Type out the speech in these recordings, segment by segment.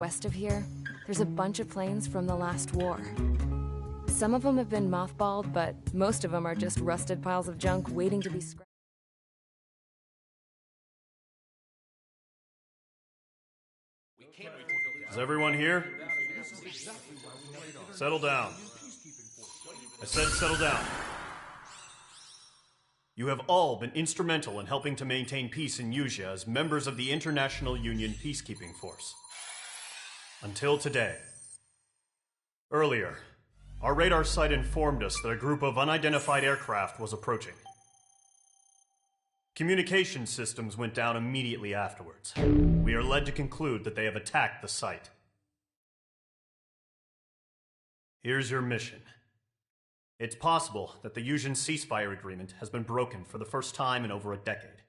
West of here, there's a bunch of planes from the last war. Some of them have been mothballed, but most of them are just rusted piles of junk waiting to be scrapped. Is everyone here? Settle down. I said settle down. You have all been instrumental in helping to maintain peace in Yuzha as members of the International Union Peacekeeping Force. Until today. Earlier, our radar site informed us that a group of unidentified aircraft was approaching. Communication systems went down immediately afterwards. We are led to conclude that they have attacked the site. Here's your mission. It's possible that the Yuzhan ceasefire agreement has been broken for the first time in over a decade.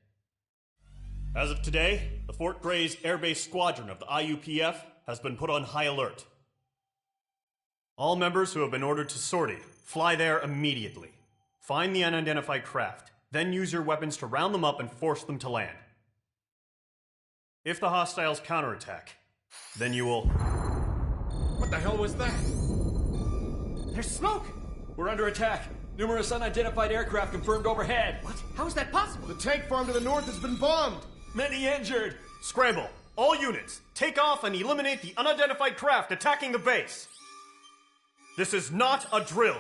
As of today, the Fort Grays Air Base Squadron of the IUPF has been put on high alert. All members who have been ordered to sortie, fly there immediately. Find the unidentified craft, then use your weapons to round them up and force them to land. If the hostiles counterattack, then you will... What the hell was that? There's smoke! We're under attack. Numerous unidentified aircraft confirmed overhead. What? How is that possible? The tank farm to the north has been bombed! Many injured! Scramble! All units, take off and eliminate the unidentified craft attacking the base! This is not a drill!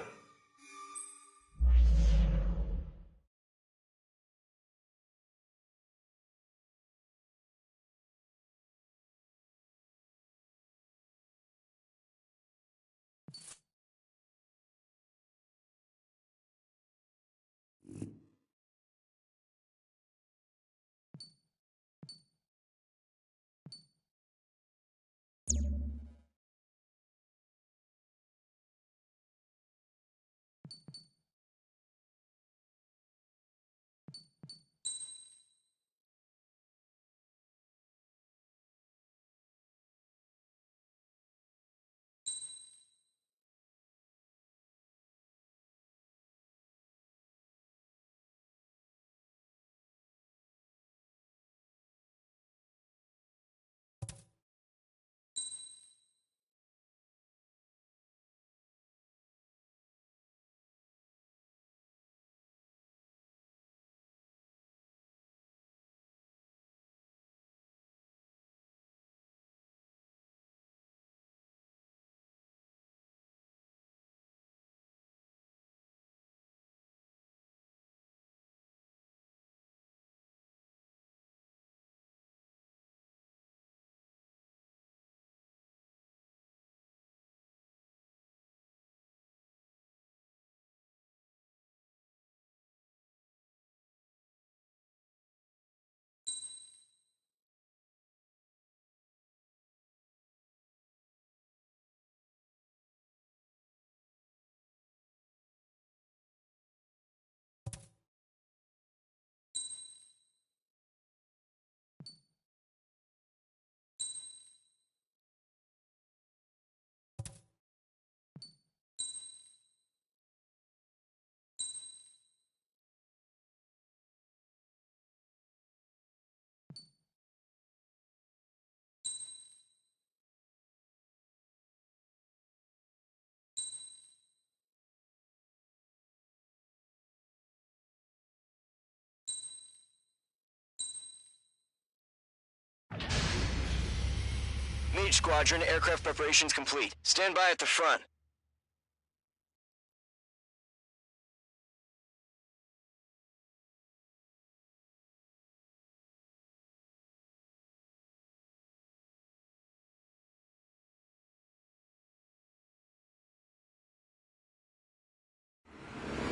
Mage Squadron, aircraft preparations complete. Stand by at the front.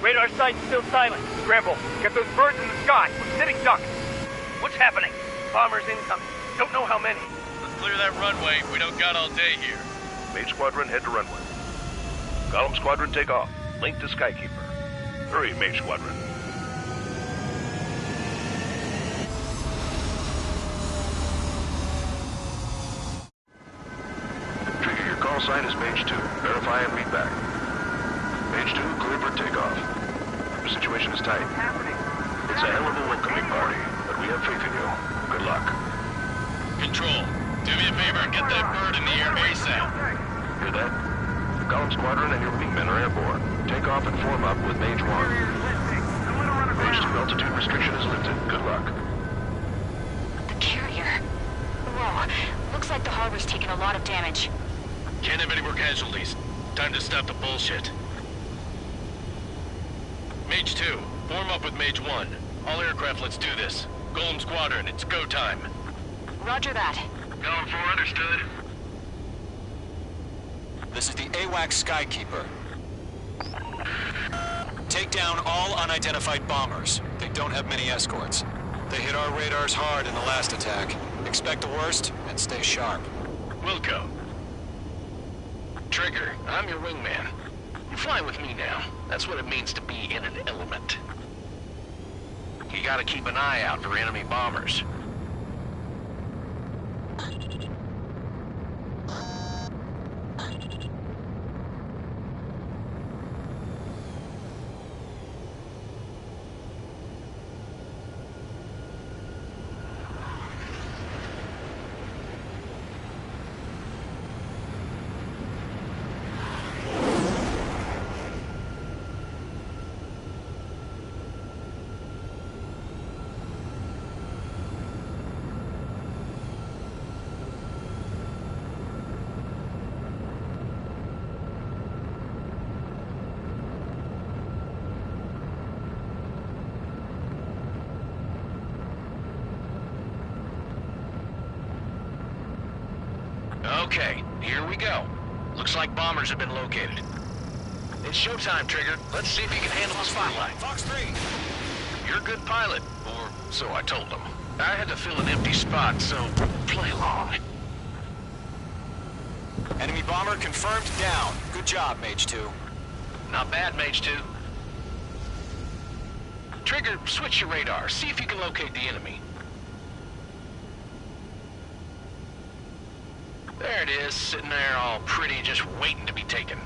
Radar site's still silent. Scramble. Get those birds in the sky. We're sitting ducks. What's happening? Bombers incoming. Don't know how many. Let's clear that runway. We don't got all day here. Mage Squadron, head to runway. Column Squadron, take off. Link to Skykeeper. Hurry, Mage Squadron. Trigger, your call sign is Mage 2. Verify and meet back. Mage 2, clear for takeoff. The situation is tight. What's happening? It's a hell of a welcoming party, but we have faith in you. Good luck. Control. Do me a favor and get that bird in the air ASAP. Hear that? Column Squadron and your wingmen are airborne. Take off and form up with Mage 1. Mage 2 altitude restriction is lifted. Good luck. The carrier. Whoa. Looks like the harbor's taken a lot of damage. Can't have any more casualties. Time to stop the bullshit. Mage 2, form up with Mage 1. All aircraft, let's do this. Golem Squadron, it's go time. Roger that. Column 4, understood. This is the AWAC Skykeeper. Take down all unidentified bombers. They don't have many escorts. They hit our radars hard in the last attack. Expect the worst and stay sharp. Wilco. Trigger, I'm your wingman. You're flying with me now. That's what it means to be in an element. You gotta keep an eye out for enemy bombers. Okay, here we go. Looks like bombers have been located. It's showtime, Trigger. Let's see if you can handle the spotlight. Fox 3! You're a good pilot, or so I told them. I had to fill an empty spot, so play along. Enemy bomber confirmed down. Good job, Mage 2. Not bad, Mage 2. Trigger, switch your radar. See if you can locate the enemy. There it is, sitting there all pretty, just waiting to be taken.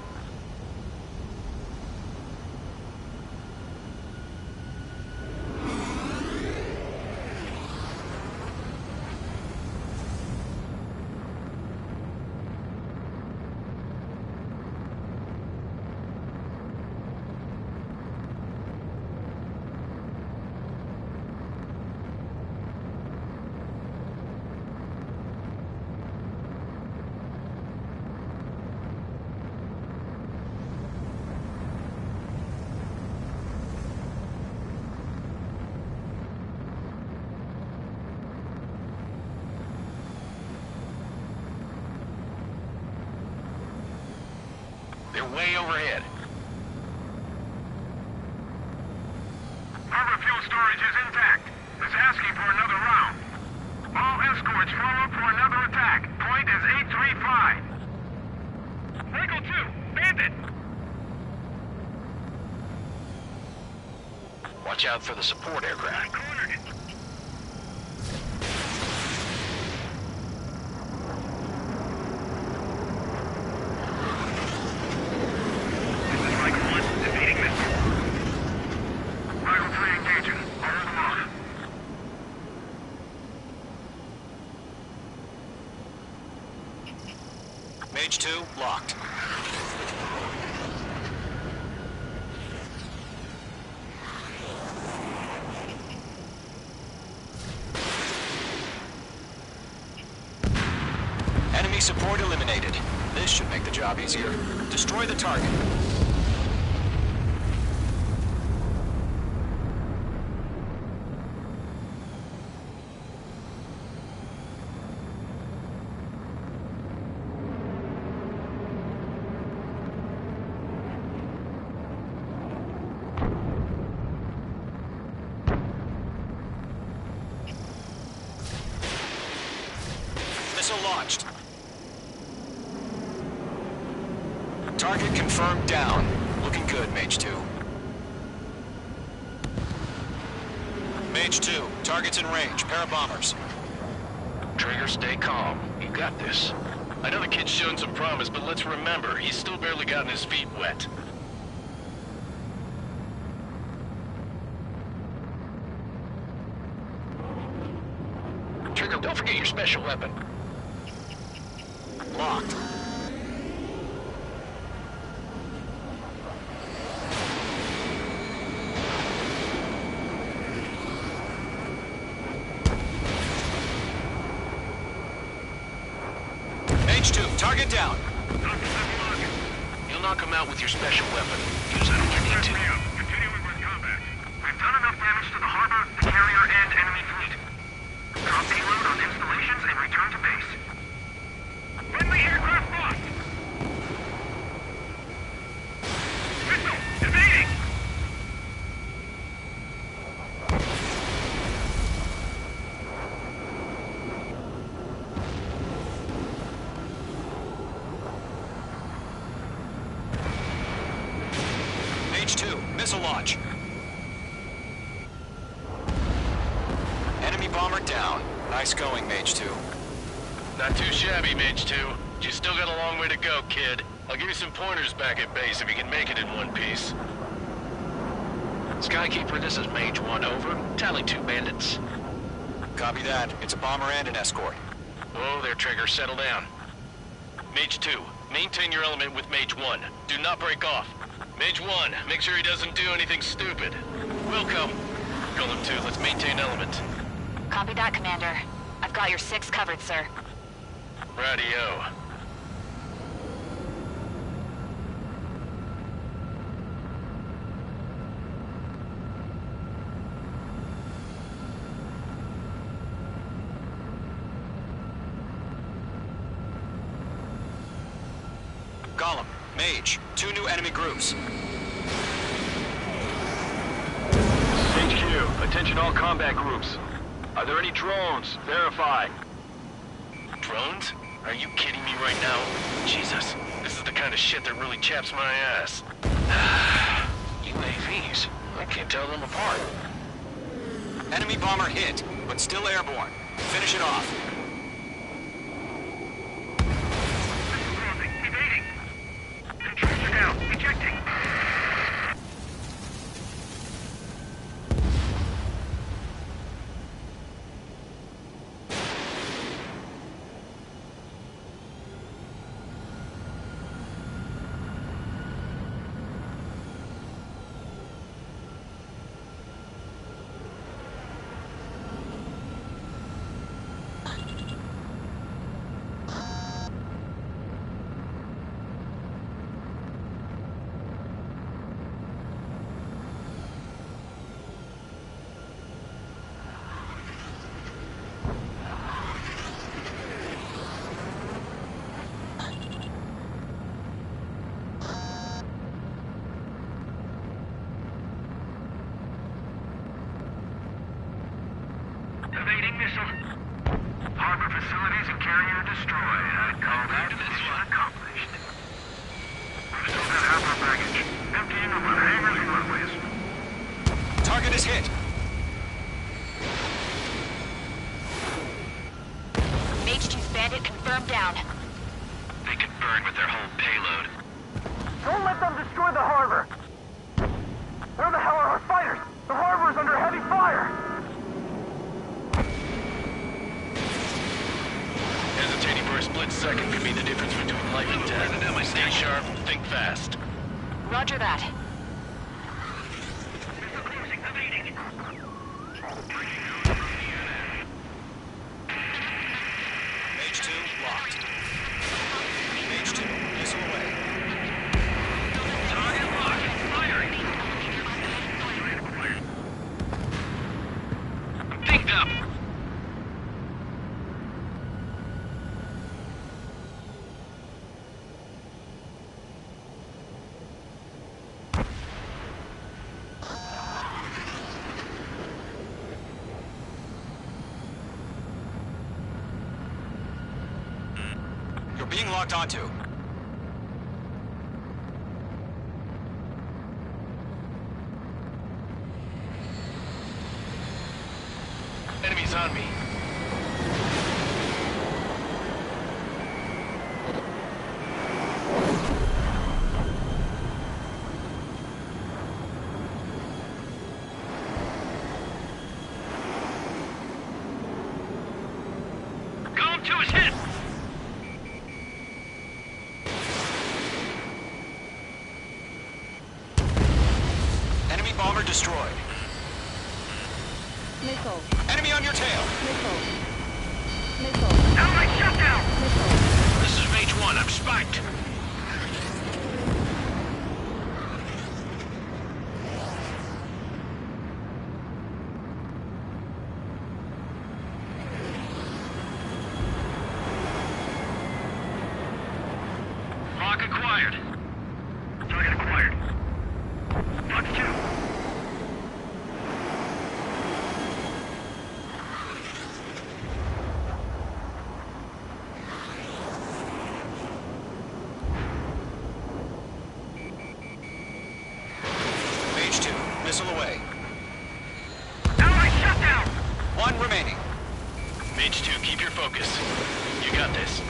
They're way overhead. Harbor fuel storage is intact. It's asking for another round. All escorts form up for another attack. Point is 835. Eagle 2, bandit! Watch out for the support aircraft. Cornered it. Mage 2, locked. Enemy support eliminated. This should make the job easier. Destroy the target. Missile launched. Target confirmed down. Looking good, Mage 2. Mage 2, target's in range. Pair of bombers. Trigger, stay calm. You got this. I know the kid's shown some promise, but let's remember, he's still barely gotten his feet wet. Trigger, don't forget your special weapon. locked. H2, target down. You'll knock him out with your special weapon. Use it when you need to. Continuing with combat. We've done enough damage to the harbor, the carrier, and enemy fleet. Drop payload on installations and return to base. Friendly aircraft lost! Missile! Evading! H2, missile launch. Enemy bomber down. Nice going, Mage 2. Not too shabby, Mage 2. You still got a long way to go, kid. I'll give you some pointers back at base if you can make it in one piece. Skykeeper, this is Mage 1, over. Tally 2 bandits. Copy that. It's a bomber and an escort. Whoa there, Trigger. Settle down. Mage 2, maintain your element with Mage 1. Do not break off. Mage 1, make sure he doesn't do anything stupid. Wilco. Golem 2, let's maintain element. Copy that, Commander. I've got your 6 covered, sir. Radio. Golem, Mage, 2 new enemy groups. HQ, attention all combat groups. Are there any drones? Verify. Drones? Are you kidding me right now? Jesus, this is the kind of shit that really chaps my ass. UAVs? I can't tell them apart. Enemy bomber hit, but still airborne. Finish it off. Evading! Controls are down. Ejecting! Evading missile. Harbor facilities and carrier destroyed. I'd call that mission accomplished. We've still got half our baggage. Emptying them on hangars and runways. Target is hit. Mage 2's bandit confirmed down. They could burn with their whole payload. Don't let them destroy the harbor! Where the hell are our fighters? The harbor is under heavy fire! Hesitating for a split second could be the difference between life and death. Stay sharp, think fast. Roger that. Missile closing. Evading. Mage 2 locked. Mage 2, missile away. Target locked. Firing. I'm dinged up. You're being locked onto. Enemies on me. Golem 2 is hit. bomber destroyed. Missile. Enemy on your tail. Missile. Missile. Satellite shutdown! Missile. This is Mage 1. I'm spiked. Lock acquired. Target acquired. Fox 2. Mage 2, missile away. Allied shutdown! One remaining. Mage 2, keep your focus. You got this.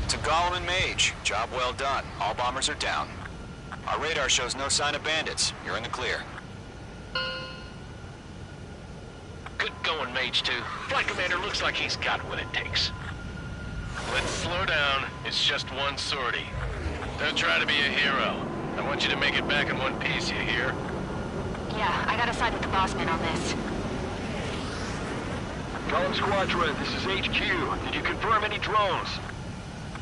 To Gollum and Mage, job well done. All bombers are down. Our radar shows no sign of bandits. You're in the clear. Good going, Mage 2. Flight Commander looks like he's got what it takes. Let's slow down. It's just one sortie. Don't try to be a hero. I want you to make it back in one piece, you hear? Yeah, I gotta side with the boss man on this. Column Squadron, this is HQ. Did you confirm any drones?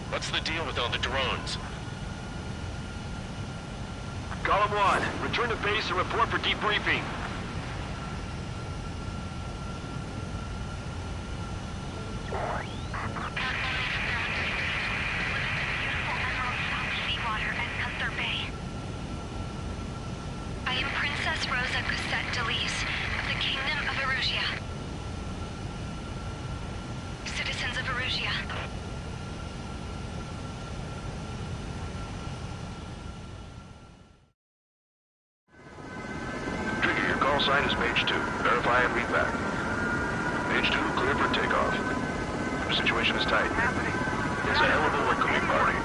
What's the deal with all the drones? Column 1, return to base and report for debriefing. I am Princess Rosa Cosette Delise of the Kingdom of Erusia. Citizens of Erusia. Trigger, your call sign is Mage 2. Verify and read back. Mage 2, clear for takeoff. The situation is tight. It's a hell of a welcoming party.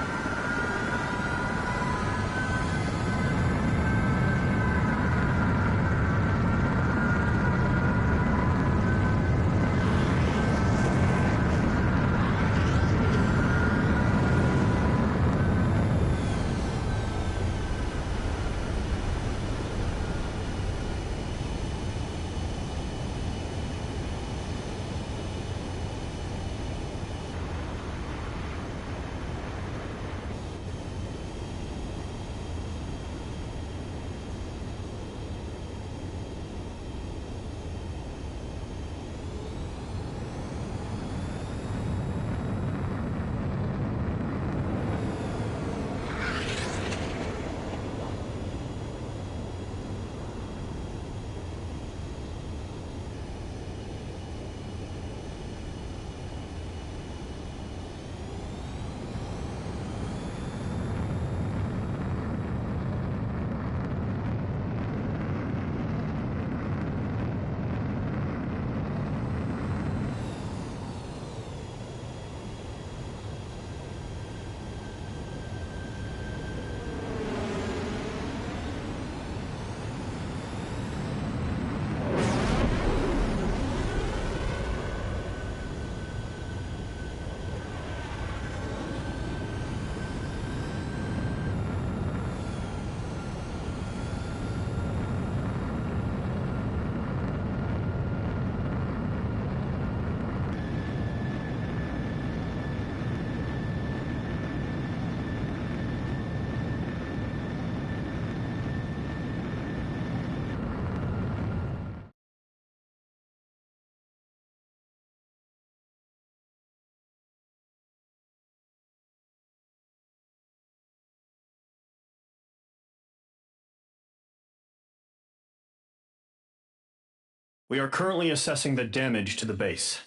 We are currently assessing the damage to the base.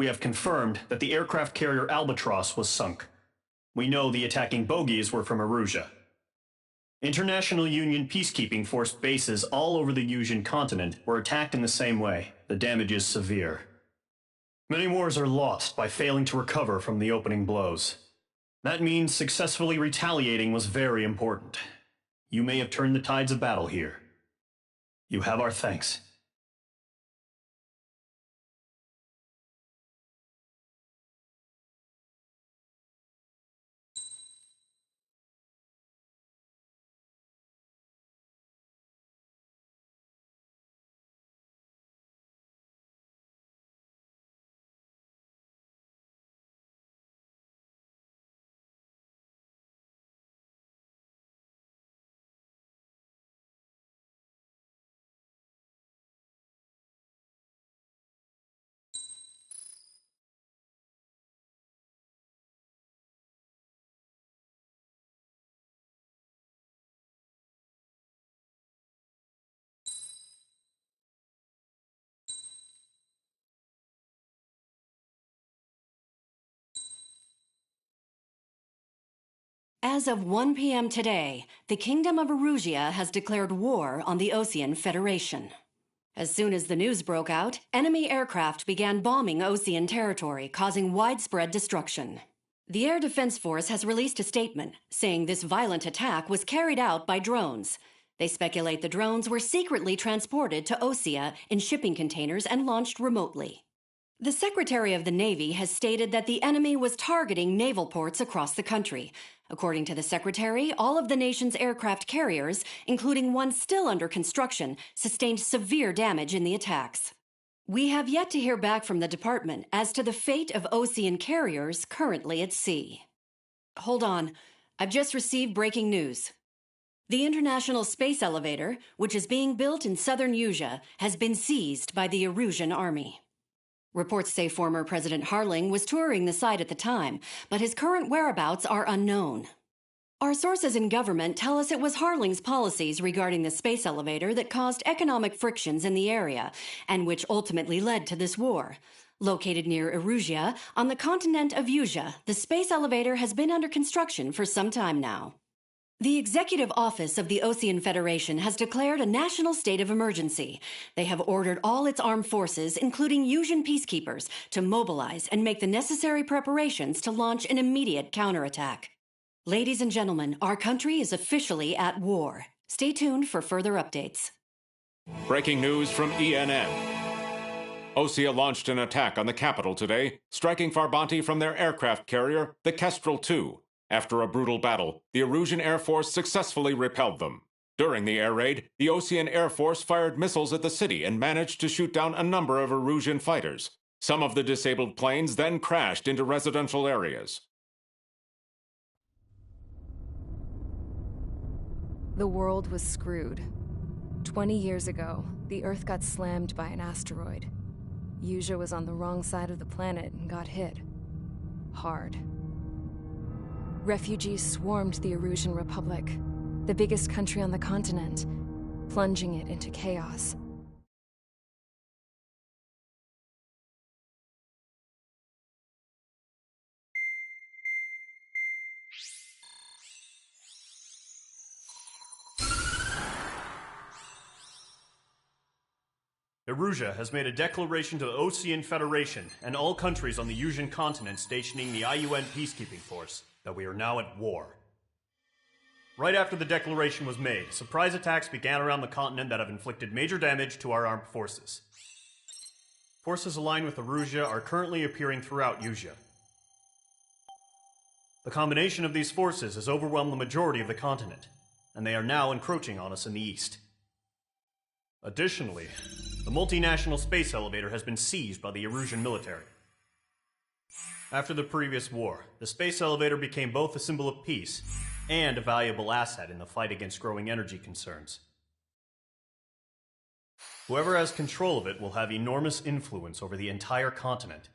We have confirmed that the aircraft carrier Albatross was sunk. We know the attacking bogies were from Erusia. International Union peacekeeping force bases all over the Yusian continent were attacked in the same way. The damage is severe. Many wars are lost by failing to recover from the opening blows. That means successfully retaliating was very important. You may have turned the tides of battle here. You have our thanks. As of 1 p.m. today, the Kingdom of Erusia has declared war on the Osean Federation. As soon as the news broke out, enemy aircraft began bombing Osean territory, causing widespread destruction. The Air Defense Force has released a statement saying this violent attack was carried out by drones. They speculate the drones were secretly transported to Osea in shipping containers and launched remotely. The Secretary of the Navy has stated that the enemy was targeting naval ports across the country. According to the Secretary, all of the nation's aircraft carriers, including one still under construction, sustained severe damage in the attacks. We have yet to hear back from the department as to the fate of Osean carriers currently at sea. Hold on. I've just received breaking news. The International Space Elevator, which is being built in southern Erusia, has been seized by the Erusian army. Reports say former President Harling was touring the site at the time, but his current whereabouts are unknown. Our sources in government tell us it was Harling's policies regarding the space elevator that caused economic frictions in the area, and which ultimately led to this war. Located near Erusia, on the continent of Erusia, the space elevator has been under construction for some time now. The Executive Office of the Osean Federation has declared a national state of emergency. They have ordered all its armed forces, including Erusian peacekeepers, to mobilize and make the necessary preparations to launch an immediate counterattack. Ladies and gentlemen, our country is officially at war. Stay tuned for further updates. Breaking news from ENN. Osea launched an attack on the capital today, striking Farbanti from their aircraft carrier, the Kestrel II. After a brutal battle, the Erusian Air Force successfully repelled them. During the air raid, the Osean Air Force fired missiles at the city and managed to shoot down a number of Erusian fighters. Some of the disabled planes then crashed into residential areas. The world was screwed. 20 years ago, the Earth got slammed by an asteroid. Erusia was on the wrong side of the planet and got hit. Hard. Refugees swarmed the Erusian Republic, the biggest country on the continent, plunging it into chaos. Erusia has made a declaration to the Osean Federation and all countries on the Erusian continent stationing the IUN peacekeeping force that we are now at war. Right after the declaration was made, surprise attacks began around the continent that have inflicted major damage to our armed forces. Forces aligned with Erusia are currently appearing throughout Erusia. The combination of these forces has overwhelmed the majority of the continent, and they are now encroaching on us in the east. Additionally, the multinational space elevator has been seized by the Erusian military. After the previous war, the space elevator became both a symbol of peace and a valuable asset in the fight against growing energy concerns. Whoever has control of it will have enormous influence over the entire continent.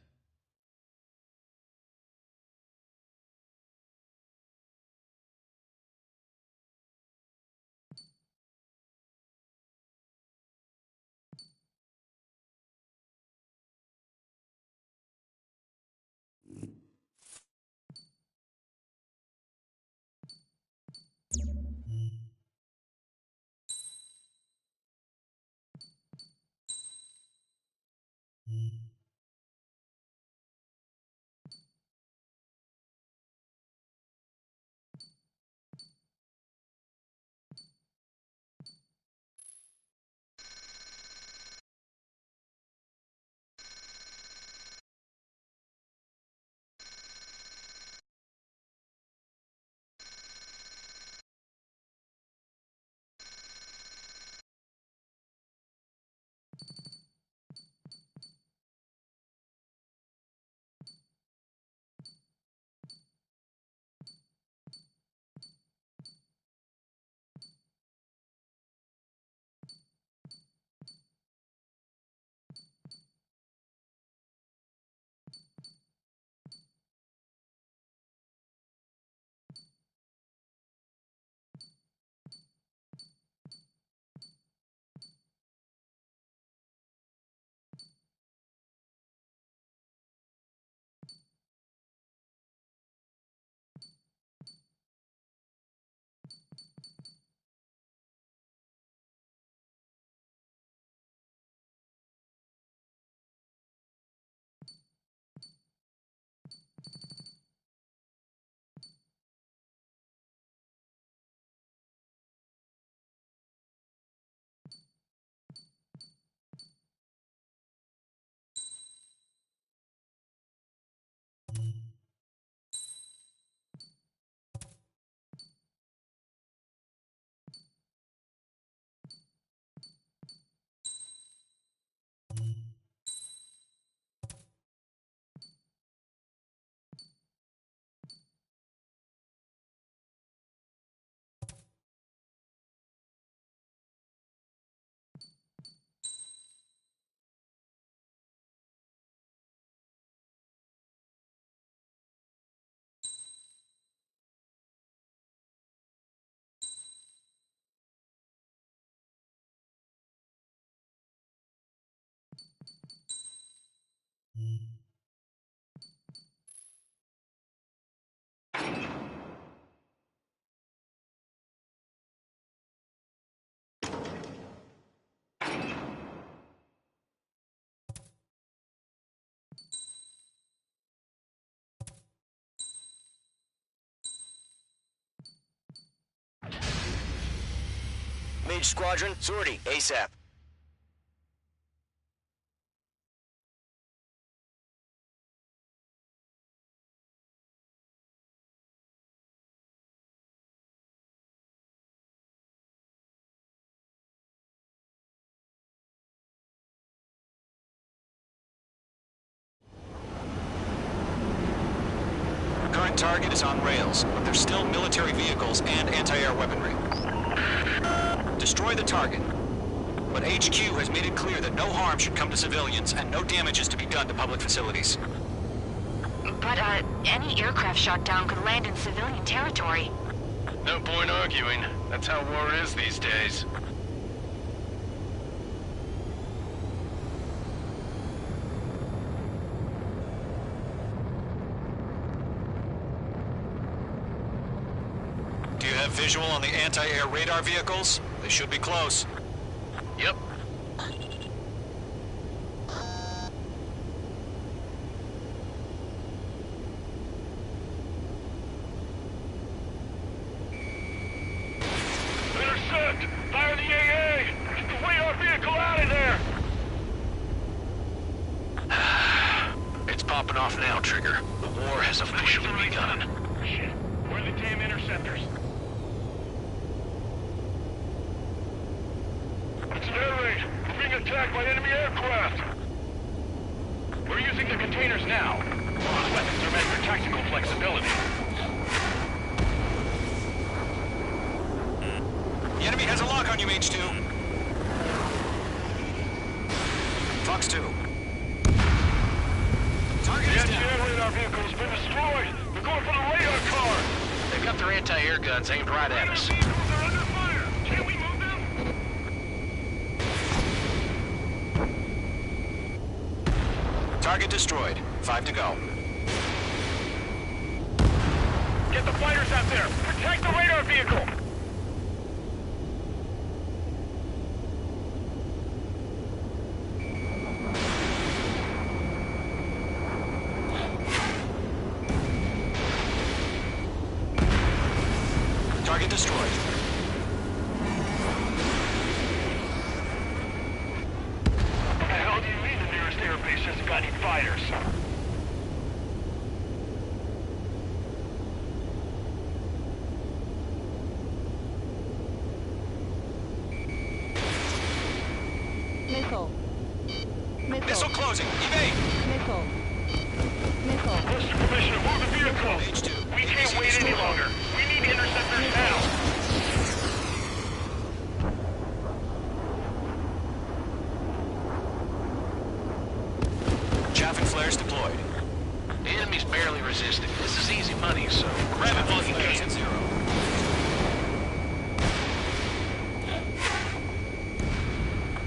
Mage Squadron, sortie, ASAP. Current target is on rails, but there's still military vehicles and anti-air weaponry. Destroy the target. But HQ has made it clear that no harm should come to civilians and no damage is to be done to public facilities. But, any aircraft shot down could land in civilian territory. No point arguing. That's how war is these days. Do you have visual on the anti-air radar vehicles? They should be close. Yep. Intercept! Fire the AA! Get the radar vehicle out of there! It's popping off now, Trigger. The war has officially begun. Shit. Where are the damn interceptors? It's an air raid. We're being attacked by enemy aircraft. We're using the containers now. Those weapons are meant for tactical flexibility. The enemy has a lock on you, H2. Fox 2. Target is down. The anti-air radar vehicle has been destroyed. They're going for the radar car. They've got their anti-air guns aimed right at us. Vehicles are under fire. Can we move them? Target destroyed. 5 to go. Get the fighters out there. Protect the radar vehicle. Target destroyed. What the hell do you mean the nearest airbase hasn't got any fighters? Missile. Missile closing. Evade. Missile. Missile. Mr. Commissioner, move the vehicle. H2. We can't wait any longer. We need interceptors now. Chaff and flares deployed. The enemy's barely resisting. This is easy money, so grab it while you Flares at can. 0.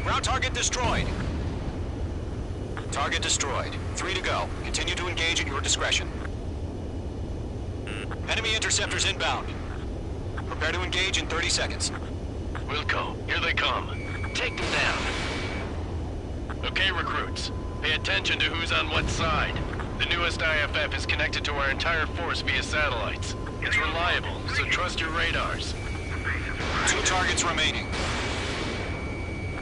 Ground target destroyed. Target destroyed. 3 to go. Continue to engage at your discretion. Enemy interceptors inbound. Prepare to engage in 30 seconds. Wilco, here they come. Take them down. Okay, recruits. Pay attention to who's on what side. The newest IFF is connected to our entire force via satellites. It's reliable, so trust your radars. 2 targets remaining.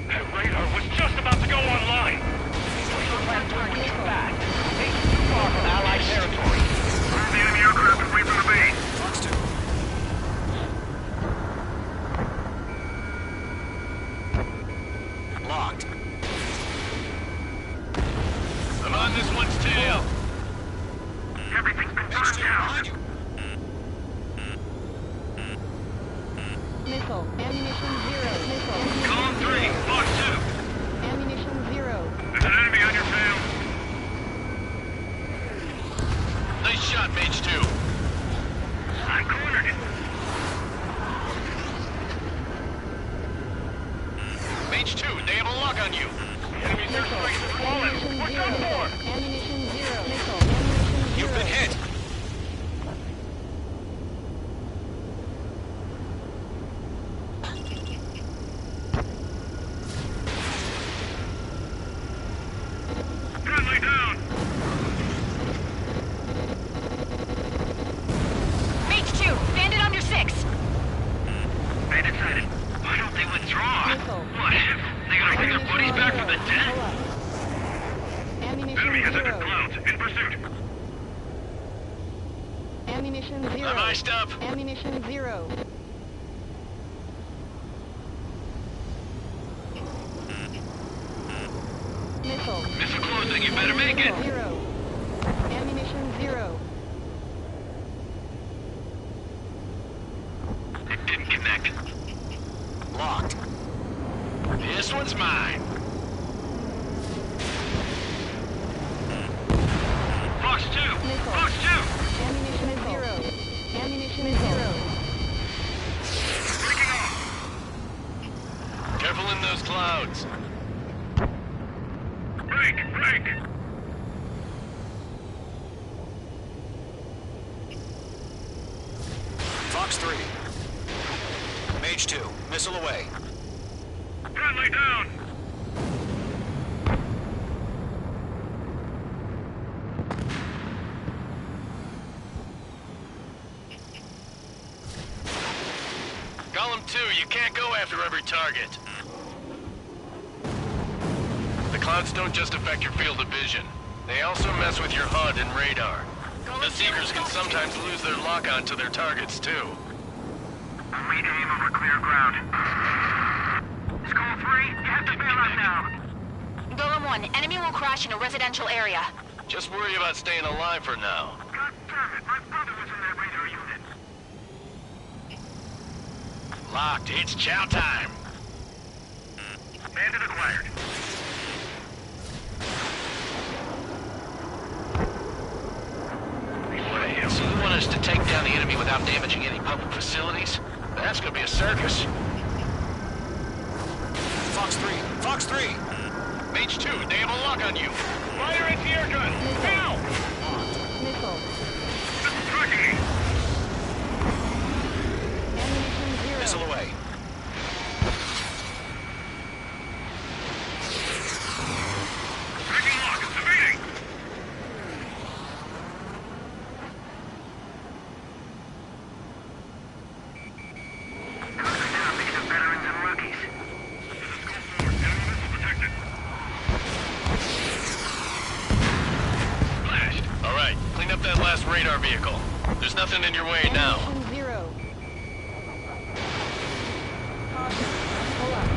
That radar was just about to go online. What's your plan doing with too fast? It's too far from Allied territory. Move the enemy aircraft away from the base. Fox 2. Locked. I'm on this one's tail. Everything's been H2 turned down. behind you. Missile. Ammunition 0. Missile. Column 3, Fox 2. Ammunition 0. There's an enemy on your tail. Nice shot, Mage 2. I cornered it. Mage 2, they have a lock on you. The enemy's airstrikes have fallen. What's that for? Ammunition pursuit. Ammunition 0. I'm iced up. Ammunition 0. Missile. Missile closing, you better make it. 0. Ammunition 0. It didn't connect. Locked. This one's mine. Fox 2! Missile. Fox 2! Ammunition 0. Ammunition 0. Careful in those clouds. Break! Fox 3. Mage 2. Missile away. Friendly down! Column 2, you can't go after every target. The clouds don't just affect your field of vision. They also mess with your HUD and radar. The Seekers can sometimes lose their lock-on to their targets, too. We aim over clear ground. Skull 3, you have to bail out now. Golem 1, enemy will crash in a residential area. Just worry about staying alive for now. God damn it, my brother was in that radar unit. Locked, it's chow time. Bandit acquired. So you want us to take down the enemy without damaging any public facilities? That's gonna be a circus. Fox 3. Fox 3. Mage 2, they have a lock on you. Fire anti-air gun. Now! Missile. Tracking me. Ammunition 0. Missile away. Tracking lock, it's evading. Closing down because of veterans and rookies. Enemy missile detected. Flashed. All right, clean up that last radar vehicle. There's nothing in your way now. Ammunition 0. Caution. Pull up.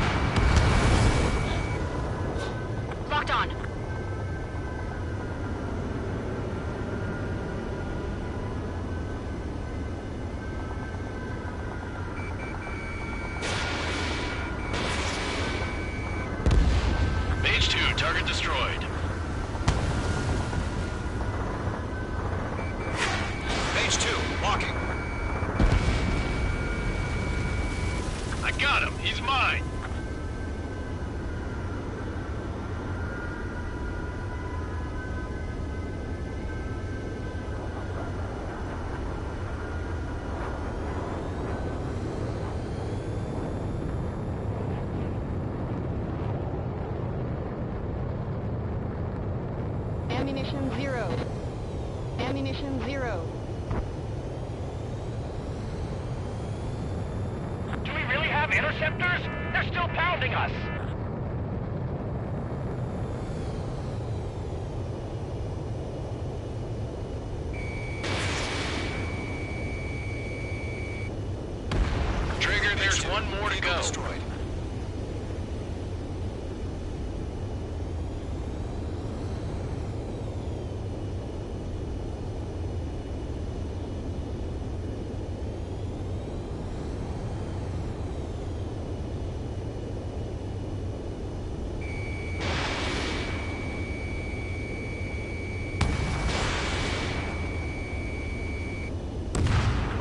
Locked on. Mage 2, target destroyed. Mage 2. Walking. I got him. He's mine. Ammunition 0. Ammunition 0. Do we really have interceptors? They're still pounding us. Trigger, there's one more to go. Destroyed.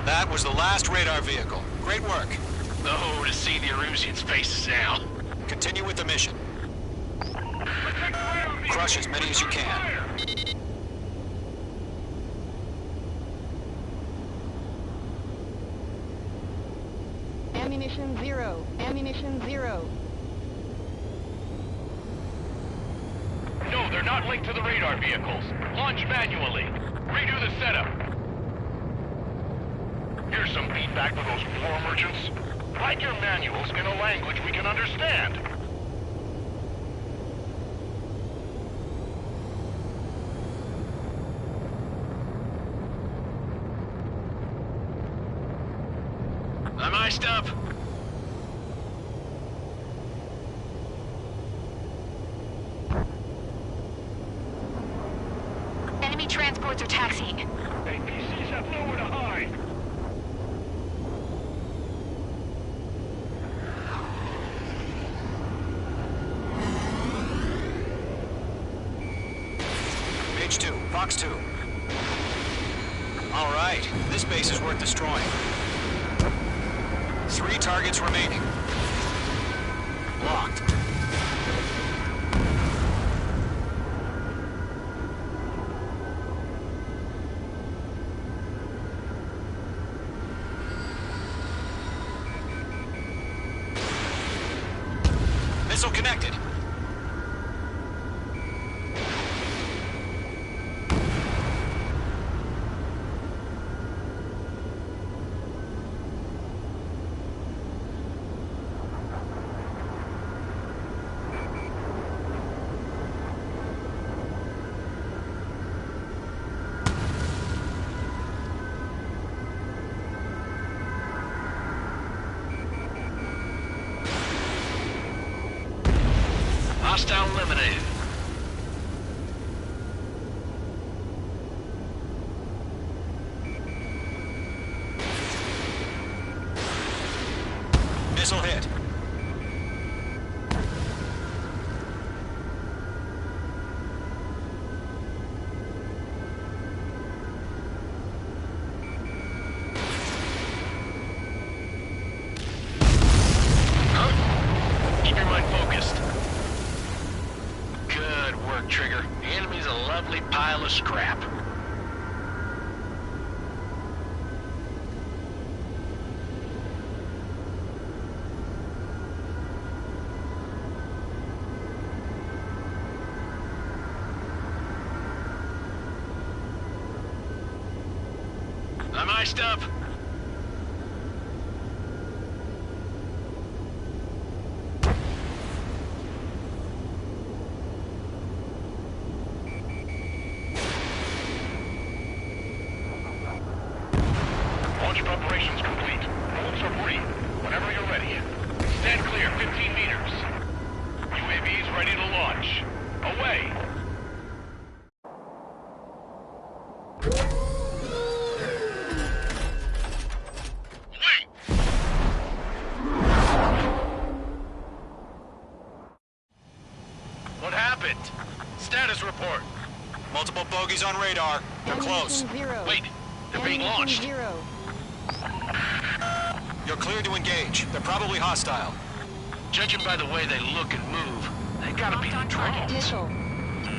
That was the last radar vehicle. Great work. Oh, to see the Erusians' faces now. Continue with the mission. Crush as many as you can. Ammunition 0. Ammunition 0. No, they're not linked to the radar vehicles. Launch manually. Redo the setup. Here's some feedback for those floor merchants. Write your manuals in a language we can understand. iced up? Enemy transports are taxiing. APCs have nowhere to hide. Page 2, Fox 2. All right, this base is worth destroying. 3 targets remaining. Locked. Missile connected. Hostile eliminated. Missile hit. Huh? Keep your mind focused. Good work, Trigger. The enemy's a lovely pile of scrap. I'm iced up. Launch preparations complete. Bullets are free. Whenever you're ready. Stand clear, 15 meters. UAVs ready to launch. Away! What happened? Status report. Multiple bogeys on radar. They're close. Ammunition 0. Wait, they're being launched. Ammunition 0. You're cleared to engage. They're probably hostile. Judging by the way they look and move, they gotta be drones. Missile.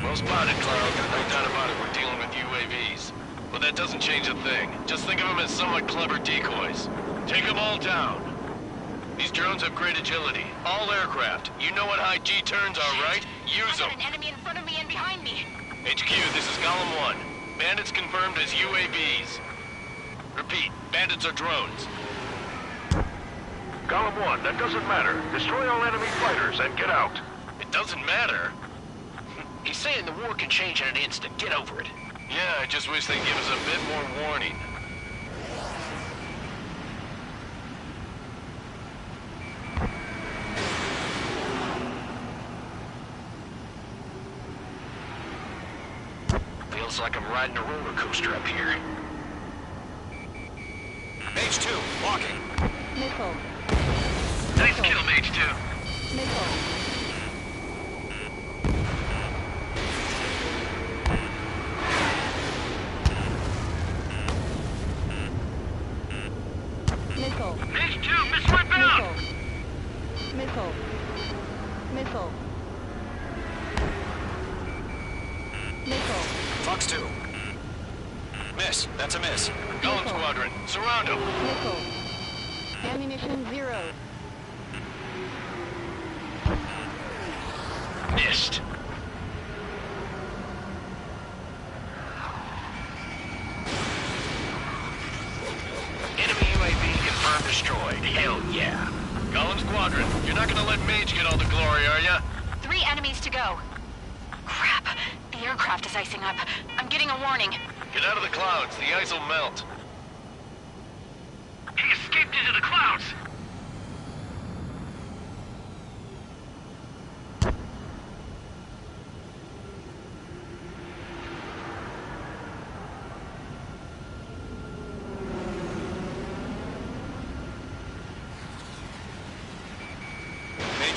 Well spotted, Cloud. No doubt about it, we're dealing with UAVs. But that doesn't change a thing. Just think of them as somewhat clever decoys. Take them all down. These drones have great agility. All aircraft. You know what high G turns are, right? Use them. I got an enemy in front of me and behind me. HQ, this is Column 1. Bandits confirmed as UAVs. Repeat, bandits are drones. Column 1, that doesn't matter. Destroy all enemy fighters and get out. It doesn't matter. He's saying the war can change in an instant. Get over it. Yeah, I just wish they'd give us a bit more warning. Feels like I'm riding a roller coaster up here. Mage 2, walking. Missile. Nice kill, Mage 2. Missile. Missile. Mage 2, missile inbound! Missile. Missile. Missile. Fox 2. Miss. That's a miss. Golem Squadron, surround them. Missile. Ammunition 0. Missed. Enemy UAV confirmed destroyed. Hell yeah. Golem Squadron, you're not gonna let Mage get all the glory, are ya? 3 enemies to go. Crap. The aircraft is icing up. I'm getting a warning. Get out of the clouds, the ice will melt. He escaped into the clouds!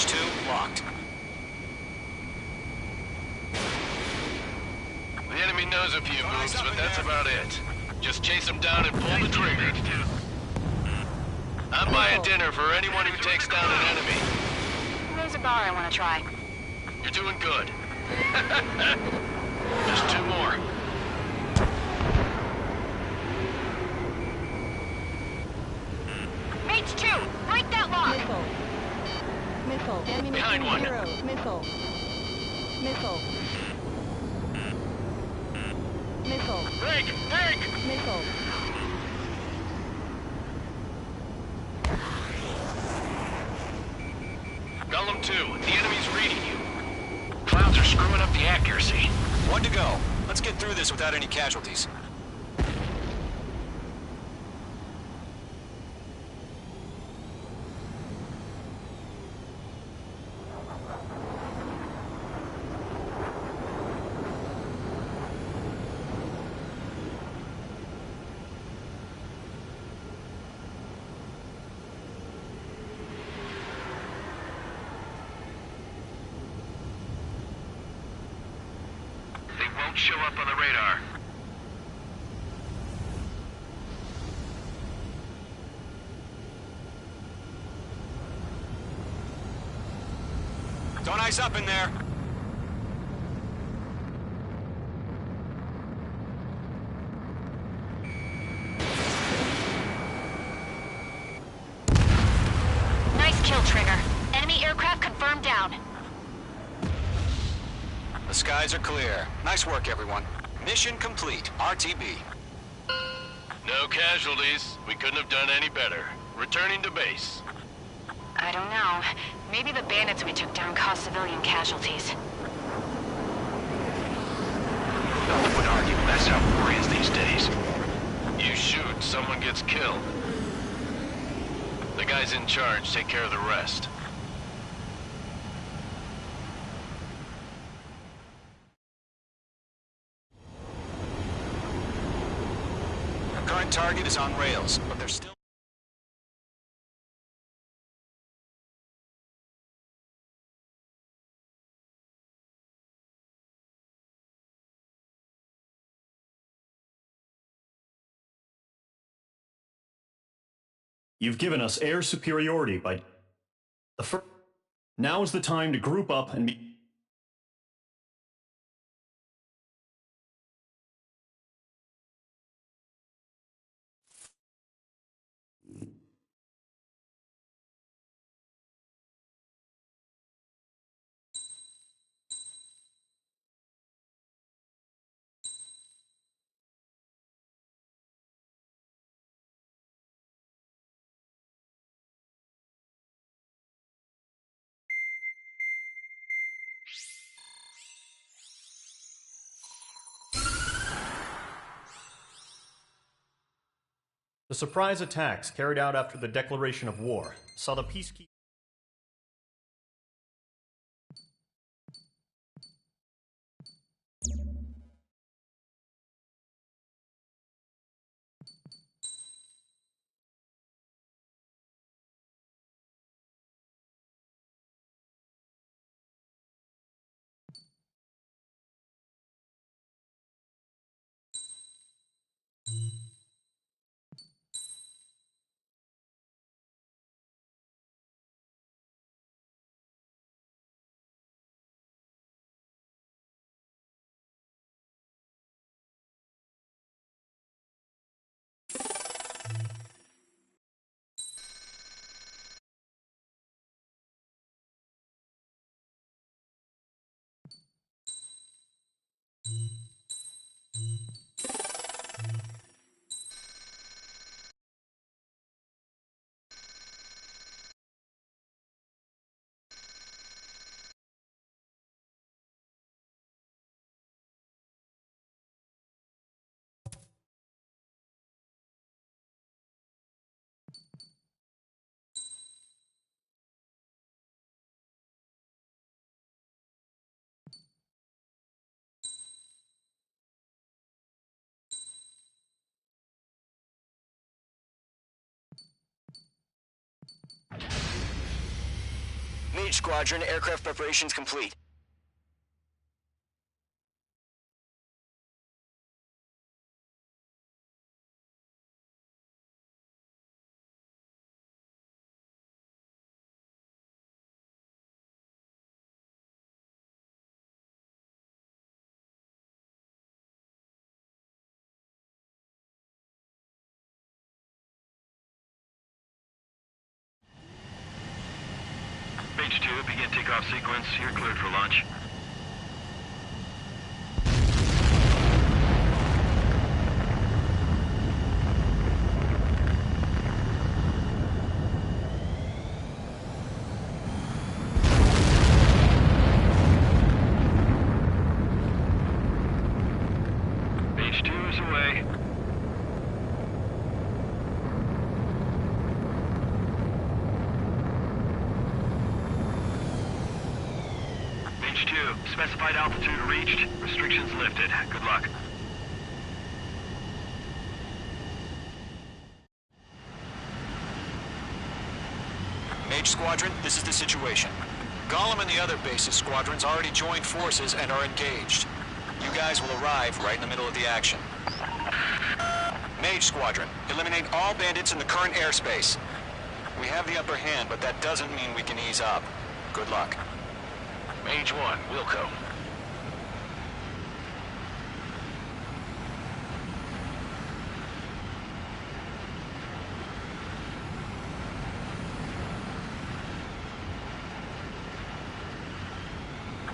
Mage 2, locked. The enemy knows a few moves, but that's about it. Just chase them down and pull the trigger. I'm buying dinner for anyone who takes down an enemy. There's a bar I want to try. You're doing good. Just 2 more. Mage 2, break that lock! Missile. Ammunition Behind one. 0. Missile. Missile. Missile. Break! Break! Missile. Golem 2, the enemy's reading you. Clouds are screwing up the accuracy. 1 to go. Let's get through this without any casualties. They won't show up on the radar. Don't ice up in there. Nice kill, Trigger. Enemy aircraft confirmed down. The skies are clear. Nice work, everyone. Mission complete. RTB. No casualties. We couldn't have done any better. Returning to base. I don't know. Maybe the bandits we took down caused civilian casualties. No one would argue that's how war is these days. You shoot, someone gets killed. The guys in charge take care of the rest. Our current target is on rails, but there's still... You've given us air superiority by the first. Now is the time to group up and be. The surprise attacks carried out after the declaration of war saw the peacekeepers. Mage Squadron, aircraft preparations complete. Mage 2, begin takeoff sequence. You're cleared for launch. Mage 2 is away. Mage 2, specified altitude reached. Restrictions lifted. Good luck. Mage Squadron, this is the situation. Gollum and the other bases squadrons already joined forces and are engaged. You guys will arrive right in the middle of the action. Mage Squadron, eliminate all bandits in the current airspace. We have the upper hand, but that doesn't mean we can ease up. Good luck. Mage 1, Wilco.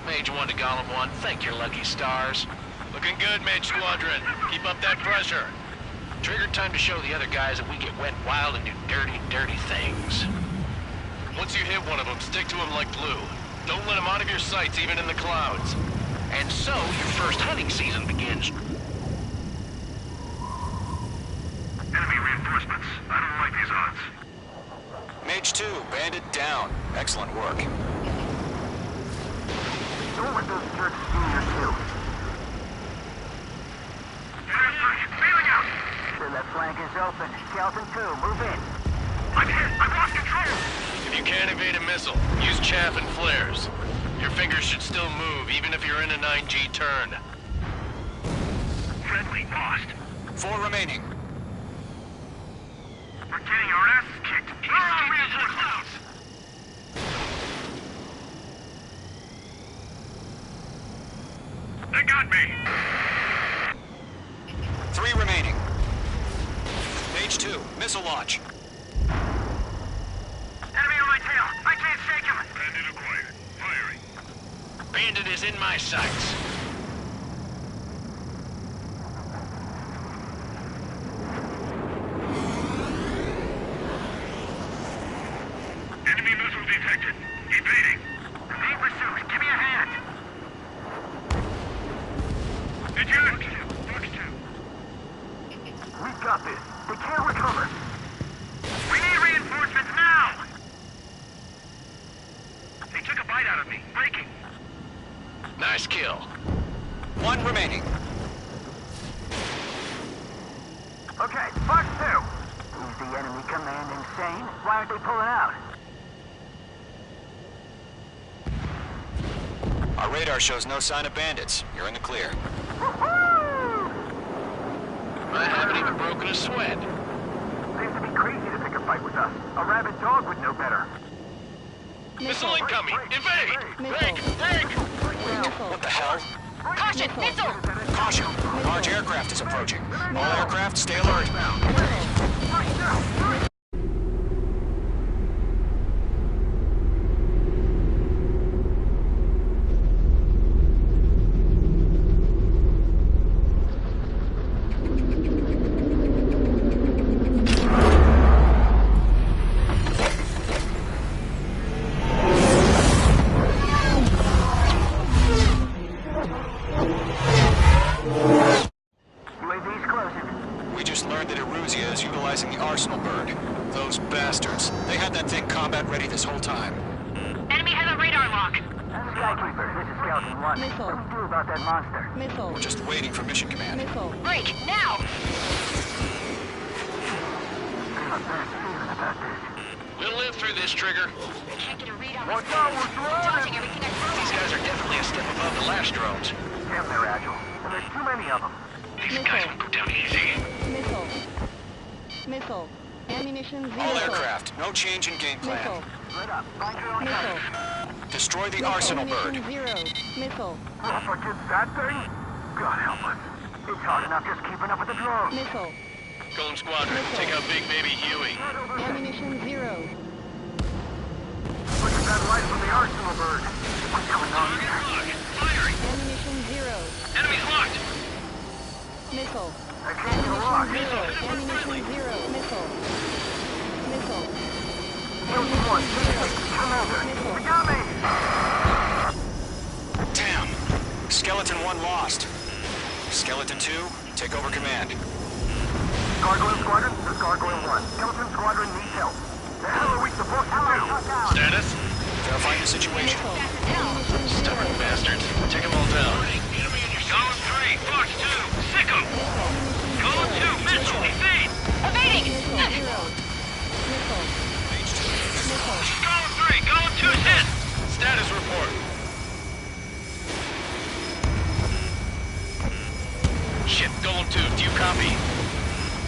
Mage 1 to Gollum 1, thank your lucky stars. Looking good, Mage Squadron. Keep up that pressure. Trigger time to show the other guys that we get wet wild and do dirty, dirty things. Once you hit one of them, stick to him like glue. Don't let him out of your sights, even in the clouds. And so, your first hunting season begins. Enemy reinforcements. I don't like these odds. Mage 2, bandit down. Excellent work. Don't let those jerks do your two. Feeling out! The left flank is open. Skeleton 2, move in. I'm hit! I've lost control! If you can't evade a missile, use chaff and flares. Your fingers should still move, even if you're in a 9G turn. Friendly lost. 4 remaining. We're getting our asses kicked. Where are reinforcements? They got me! 3 remaining. Mage 2, missile launch. Enemy on my tail! I can't shake him! Bandit acquired. Firing. Bandit is in my sights. Enemy missile detected. Evading. Evade pursuit. Give me a hand. Eject. Fox 2. We've got this. They can't recover. We need reinforcements now! They took a bite out of me. Breaking. Nice kill. 1 remaining. Okay, Fox 2. Is the enemy command insane? Why aren't they pulling out? Our radar shows no sign of bandits. You're in the clear. I haven't even broken a sweat. Seems to be crazy to pick a fight with us. A rabid dog would know better. Missile incoming! Evade! Break! What the hell? Caution! Missile! Caution! Large aircraft is approaching. All aircraft, stay alert. UAV's closing. We just learned that Eruzia is utilizing the Arsenal bird. Those bastards. They had that thing combat ready this whole time. Enemy has a radar lock. Skykeeper, this is Skeleton 1. Missile. What do we do about that monster? Missile. We're just waiting for mission command. Missile. Break, now! I have a bad feeling about this. We'll live through this, Trigger. Can't get a read on Watch this out, place. we're running! Dodging everything I throw. These guys are definitely a step above the last drones. Damn, they're agile. And there's too many of them. These guys won't go down easy. Missile. Missile. Ammunition zero. All aircraft, no change in game plan. Missile. Split up. Find your own Missile. Destroy the Missile. arsenal bird. Ammunition zero. Missile. Off against that thing? God help us. It's hard enough just keeping up with the drones. Missile. Golem Squadron, take out Big Baby Huey. Ammunition zero. Look at that light from the arsenal bird. What's going on here? Firing! Ammunition zero. Enemy's locked! Missile. I can't go lock. Zero. Ammunition zero. Missile. Missile. Guilty one. Come over. We got me! Damn. Skeleton 1 lost. Skeleton 2, take over command. Gargoyle Squadron, this is Gargoyle 1. Skeleton Squadron needs help. The hell are we supposed to do? Status? Verifying the situation. Stubborn bastards. Take them all down. Golem 3, Fox 2, sick 'em! Golem 2, missile, evade! Evading! Golem 3, Golem 2's hit! Status report. Shit, Golem 2, do you copy?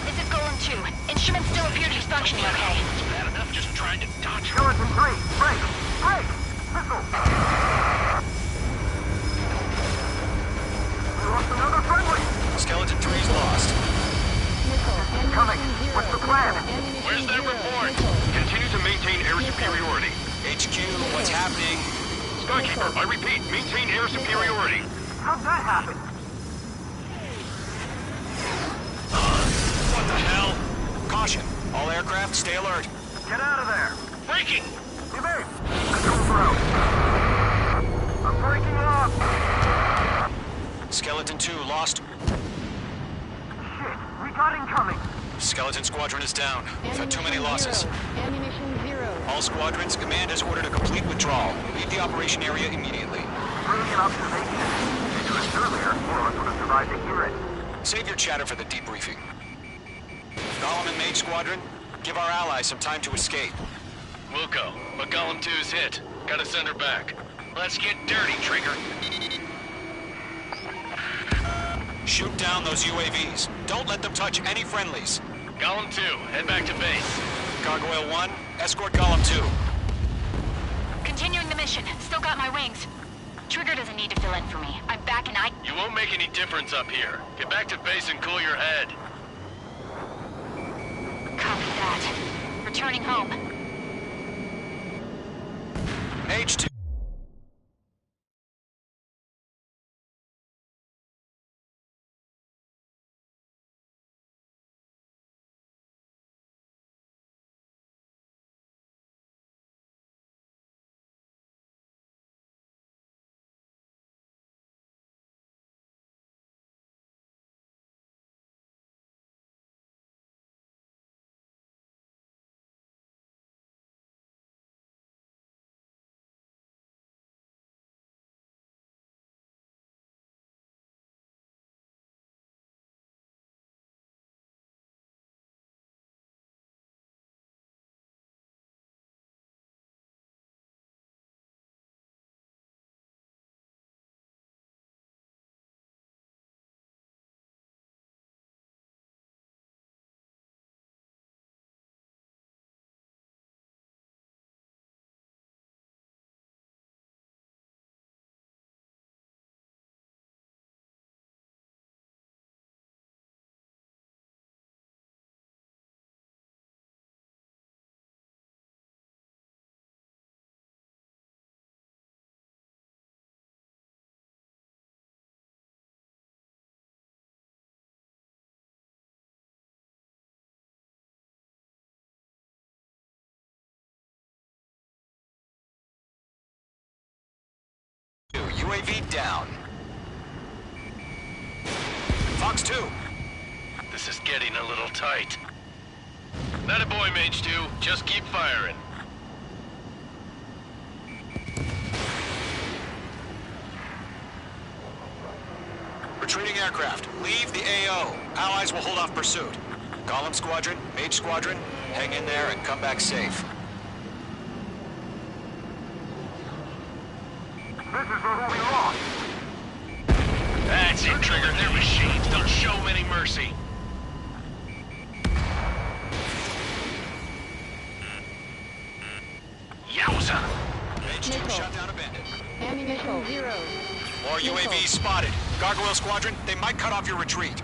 This is Golem 2. Instruments still appear to be functioning okay. It's bad enough just trying to dodge her. Skeleton 3, break! Break! Missile! We lost another friendly! Skeleton 3's lost. Coming! What's the plan? Where's that report? Continue to maintain air superiority. HQ, what's happening? Skykeeper, I repeat, maintain air superiority. How'd that happen? What the hell? Caution, all aircraft stay alert. Get out of there! Breaking! Evade! Controls are out. I'm breaking off! Skeleton 2 lost. Shit, we got incoming! Skeleton Squadron is down. We've had too many losses. Ammunition zero. All squadrons, command has ordered a complete withdrawal. Leave the operation area immediately. Brilliant observation. If you was earlier, more of us would have survived to hear it. Save your chatter for the debriefing. Golem and Mage Squadron, give our allies some time to escape. Wilco, but Golem 2's hit. Gotta send her back. Let's get dirty, Trigger. Shoot down those UAVs. Don't let them touch any friendlies. Golem 2, head back to base. Gargoyle 1, escort Golem 2. Continuing the mission. Still got my wings. Trigger doesn't need to fill in for me. I'm back and You won't make any difference up here. Get back to base and cool your head. Copy that. Returning home. Mage 2. UAV down. Fox 2. This is getting a little tight. Not a boy, Mage 2. Just keep firing. Retreating aircraft, leave the AO. Allies will hold off pursuit. Golem Squadron, Mage Squadron, hang in there and come back safe. This is for who we lost. That's it, Trigger. They're machines. Don't show them any mercy. Yowza! H2 shut down a bandit. Ammunition 0. More UAVs spotted. Gargoyle Squadron, they might cut off your retreat.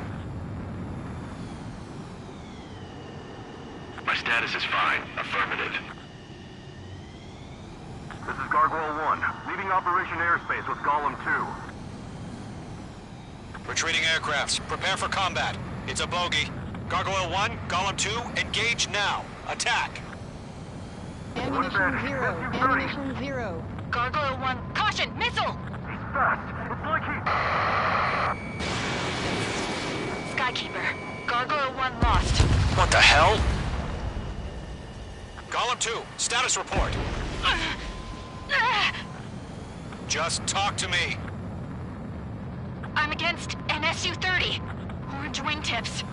My status is fine. Affirmative. This is Gargoyle 1, leaving Operation Airspace with Golem 2. Retreating aircrafts, prepare for combat. It's a bogey. Gargoyle 1, Golem 2, engage now. Attack. Ammunition 0. Ammunition 0. Gargoyle 1, caution! Missile! He's fast. It's like he... Skykeeper, Gargoyle 1 lost. What the hell? Golem 2, status report. Just talk to me. I'm against an Su-30. Orange wingtips.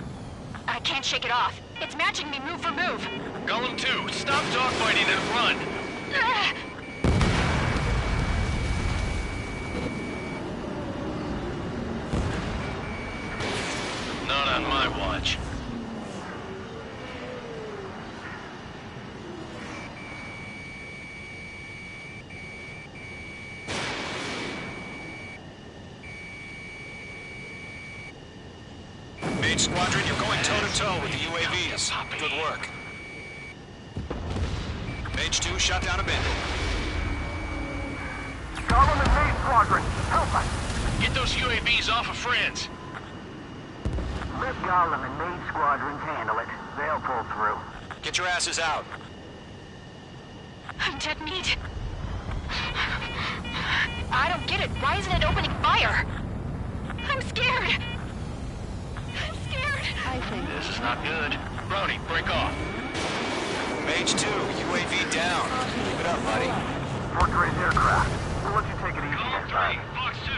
I can't shake it off. It's matching me move for move. Golem 2, stop dogfighting and run! Not on my watch. Mage Squadron, you're going toe-to-toe with the UAVs. Good work. Mage 2 shot down a bandit. Golem and Mage Squadron, help us! Get those UAVs off of friends. Let Golem and Mage Squadrons handle it. They'll pull through. Get your asses out. I'm dead meat. I don't get it. Why isn't it opening fire? I'm scared. I'm scared. I think. This is not good. Brownie, break off. Mage 2, UAV down. Keep it up, buddy. Fort Gray's aircraft. We'll let you take it easy next time. Fox 2.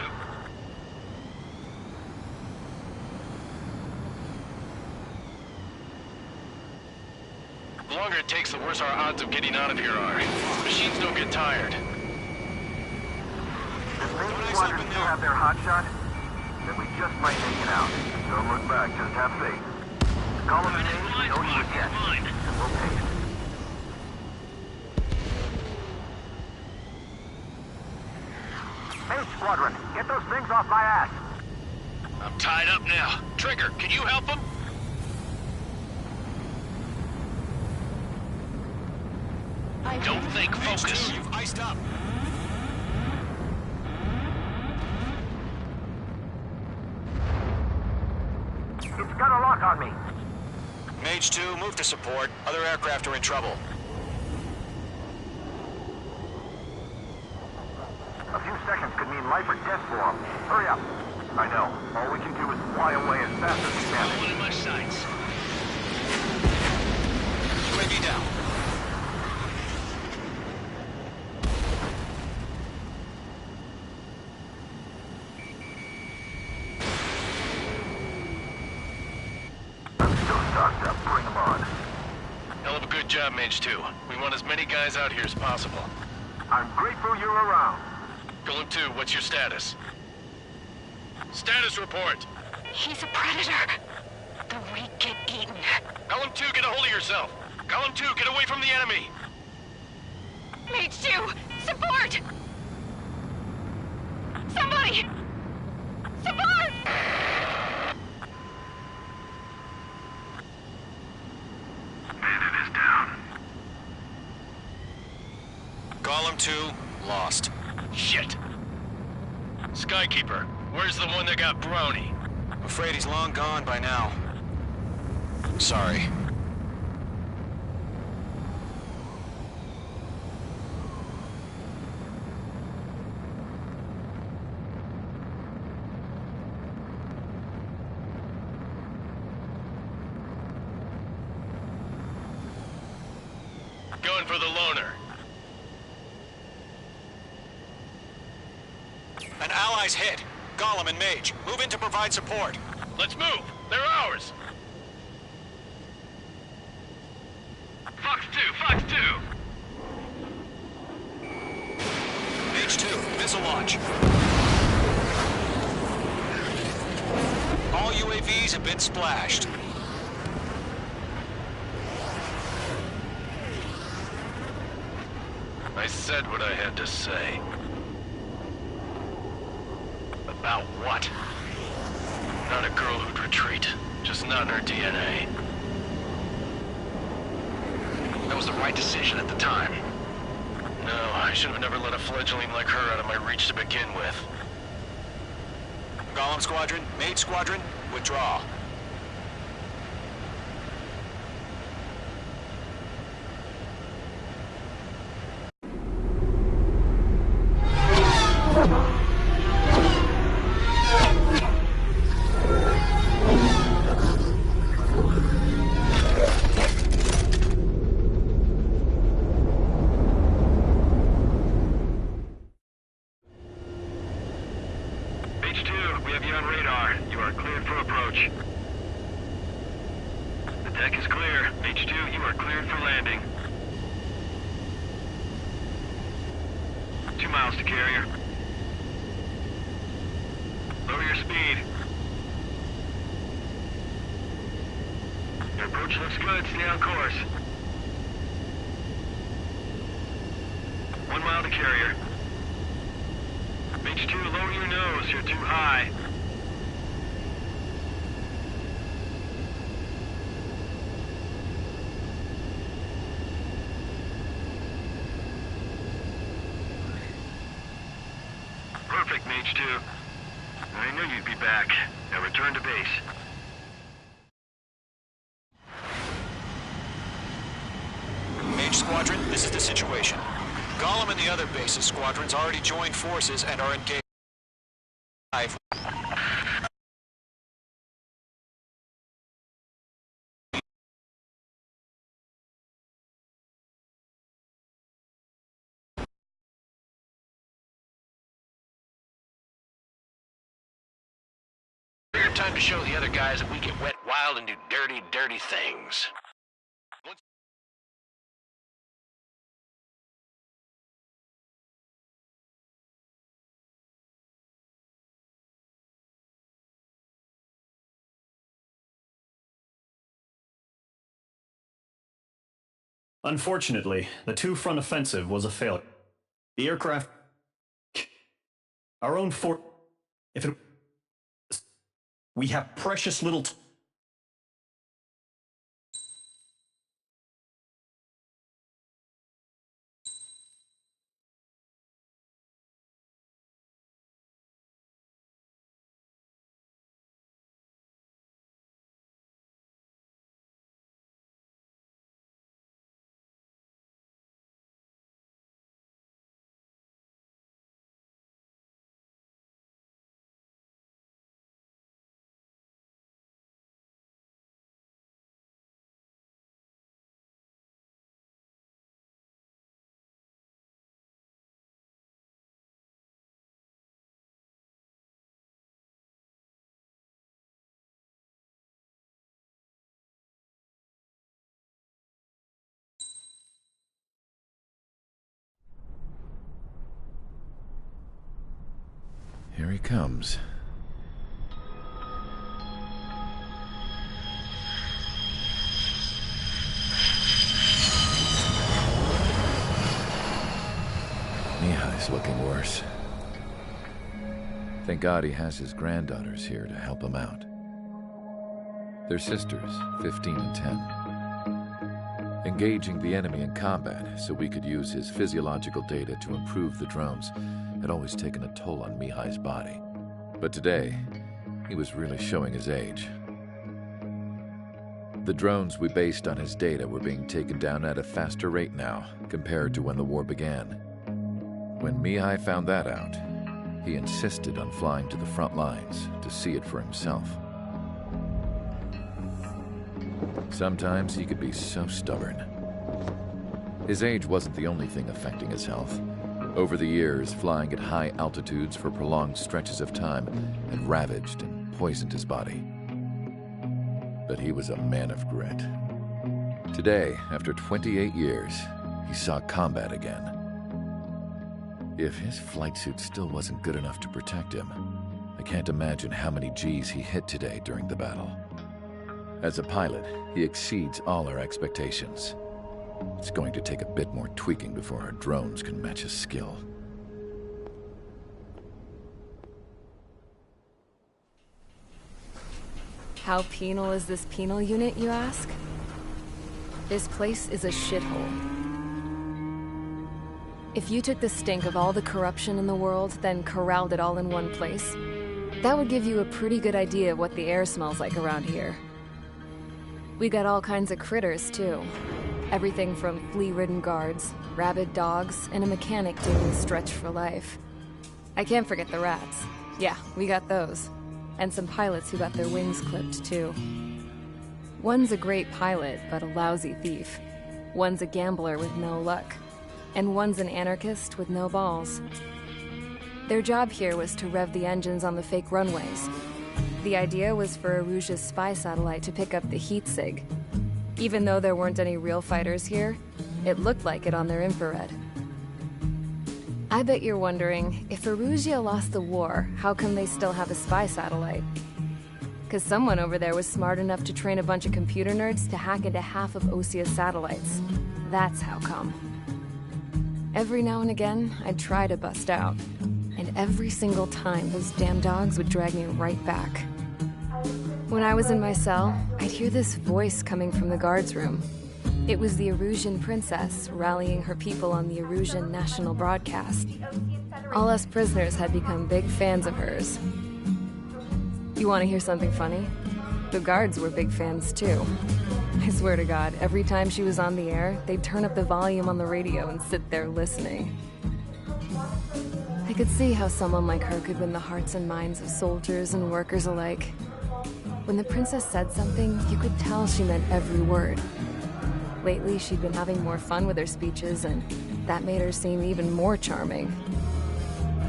The longer it takes, the worse our odds of getting out of here are. Machines don't get tired. If Mage Squadron still have their hotshot, then we just might make it out. Don't look back, just have faith. Golem and Mage, we owe you a debt, and we'll pay it. Mage Squadron, get those things off my ass. I'm tied up now. Trigger, can you help them? Don't think, focus. You've iced up. It's got a lock on me. Mage 2, move to support. Other aircraft are in trouble. A few seconds could mean life or death for them. Hurry up. I know. All we can do is fly away as fast as we can. One in my sights. UAV down. I'm still stocked up. Bring them on. Hell of a good job, Mage 2. We want as many guys out here as possible. I'm grateful you're around. Golem 2, what's your status? Status report. He's a predator. The weak get eaten. Golem 2, get a hold of yourself. Golem 2, get away from the enemy. Mage 2, support! Somebody! Support! Bandit is down. Golem 2, lost. Shit. Skykeeper, where's the one that got Brownie? I'm afraid he's long gone by now. Sorry. Going for the loner. An ally's hit. Golem and Mage, move in to provide support. Let's move. They're ours. Fox 2, Fox 2. Mage Mage 2, missile launch. All UAVs have been splashed. I said what I had to say. About what? Not a girl who'd retreat. Just not in her DNA. That was the right decision at the time. No, I should have never let a fledgling like her out of my reach to begin with. Golem Squadron, Mage Squadron, withdraw. H2, we have you on radar. You are cleared for approach. The deck is clear. H2, you are cleared for landing. 2 miles to carrier. Lower your speed. Your approach looks good. Stay on course. 1 mile to carrier. H2, lower your nose. You're too high. Perfect, Mage 2. I knew you'd be back. Now return to base. Mage Squadron, this is the situation. Golem and the other bases squadrons already joined forces and are engaged. Time to show the other guys that we get wet wild and do dirty, dirty things. Unfortunately, the two-front offensive was a failure. The aircraft... Our own fort... If it... We have precious little... Here he comes. Mihai's looking worse. Thank God he has his granddaughters here to help him out. They're sisters, 15 and 10. Engaging the enemy in combat so we could use his physiological data to improve the drones had always taken a toll on Mihai's body. But today, he was really showing his age. The drones we based on his data were being taken down at a faster rate now compared to when the war began. When Mihai found that out, he insisted on flying to the front lines to see it for himself. Sometimes he could be so stubborn. His age wasn't the only thing affecting his health. Over the years, flying at high altitudes for prolonged stretches of time had ravaged and poisoned his body. But he was a man of grit. Today, after 28 years, he saw combat again. If his flight suit still wasn't good enough to protect him, I can't imagine how many G's he hit today during the battle. As a pilot, he exceeds all our expectations. It's going to take a bit more tweaking before our drones can match his skill. How penal is this penal unit, you ask? This place is a shithole. If you took the stink of all the corruption in the world, then corralled it all in one place, that would give you a pretty good idea of what the air smells like around here. We got all kinds of critters, too. Everything from flea-ridden guards, rabid dogs, and a mechanic doing stretch for life. I can't forget the rats. Yeah, we got those. And some pilots who got their wings clipped, too. One's a great pilot, but a lousy thief. One's a gambler with no luck. And one's an anarchist with no balls. Their job here was to rev the engines on the fake runways. The idea was for Aruja's spy satellite to pick up the heat sig. Even though there weren't any real fighters here, it looked like it on their infrared. I bet you're wondering, if Aruja lost the war, how come they still have a spy satellite? Because someone over there was smart enough to train a bunch of computer nerds to hack into half of Osia's satellites. That's how come. Every now and again, I'd try to bust out. And every single time, those damn dogs would drag me right back. When I was in my cell, I'd hear this voice coming from the guards room. It was the Arusian princess rallying her people on the Arusian national broadcast. All us prisoners had become big fans of hers. You want to hear something funny? The guards were big fans too. I swear to God, every time she was on the air, they'd turn up the volume on the radio and sit there listening. I could see how someone like her could win the hearts and minds of soldiers and workers alike. When the princess said something, you could tell she meant every word. Lately, she'd been having more fun with her speeches, and that made her seem even more charming.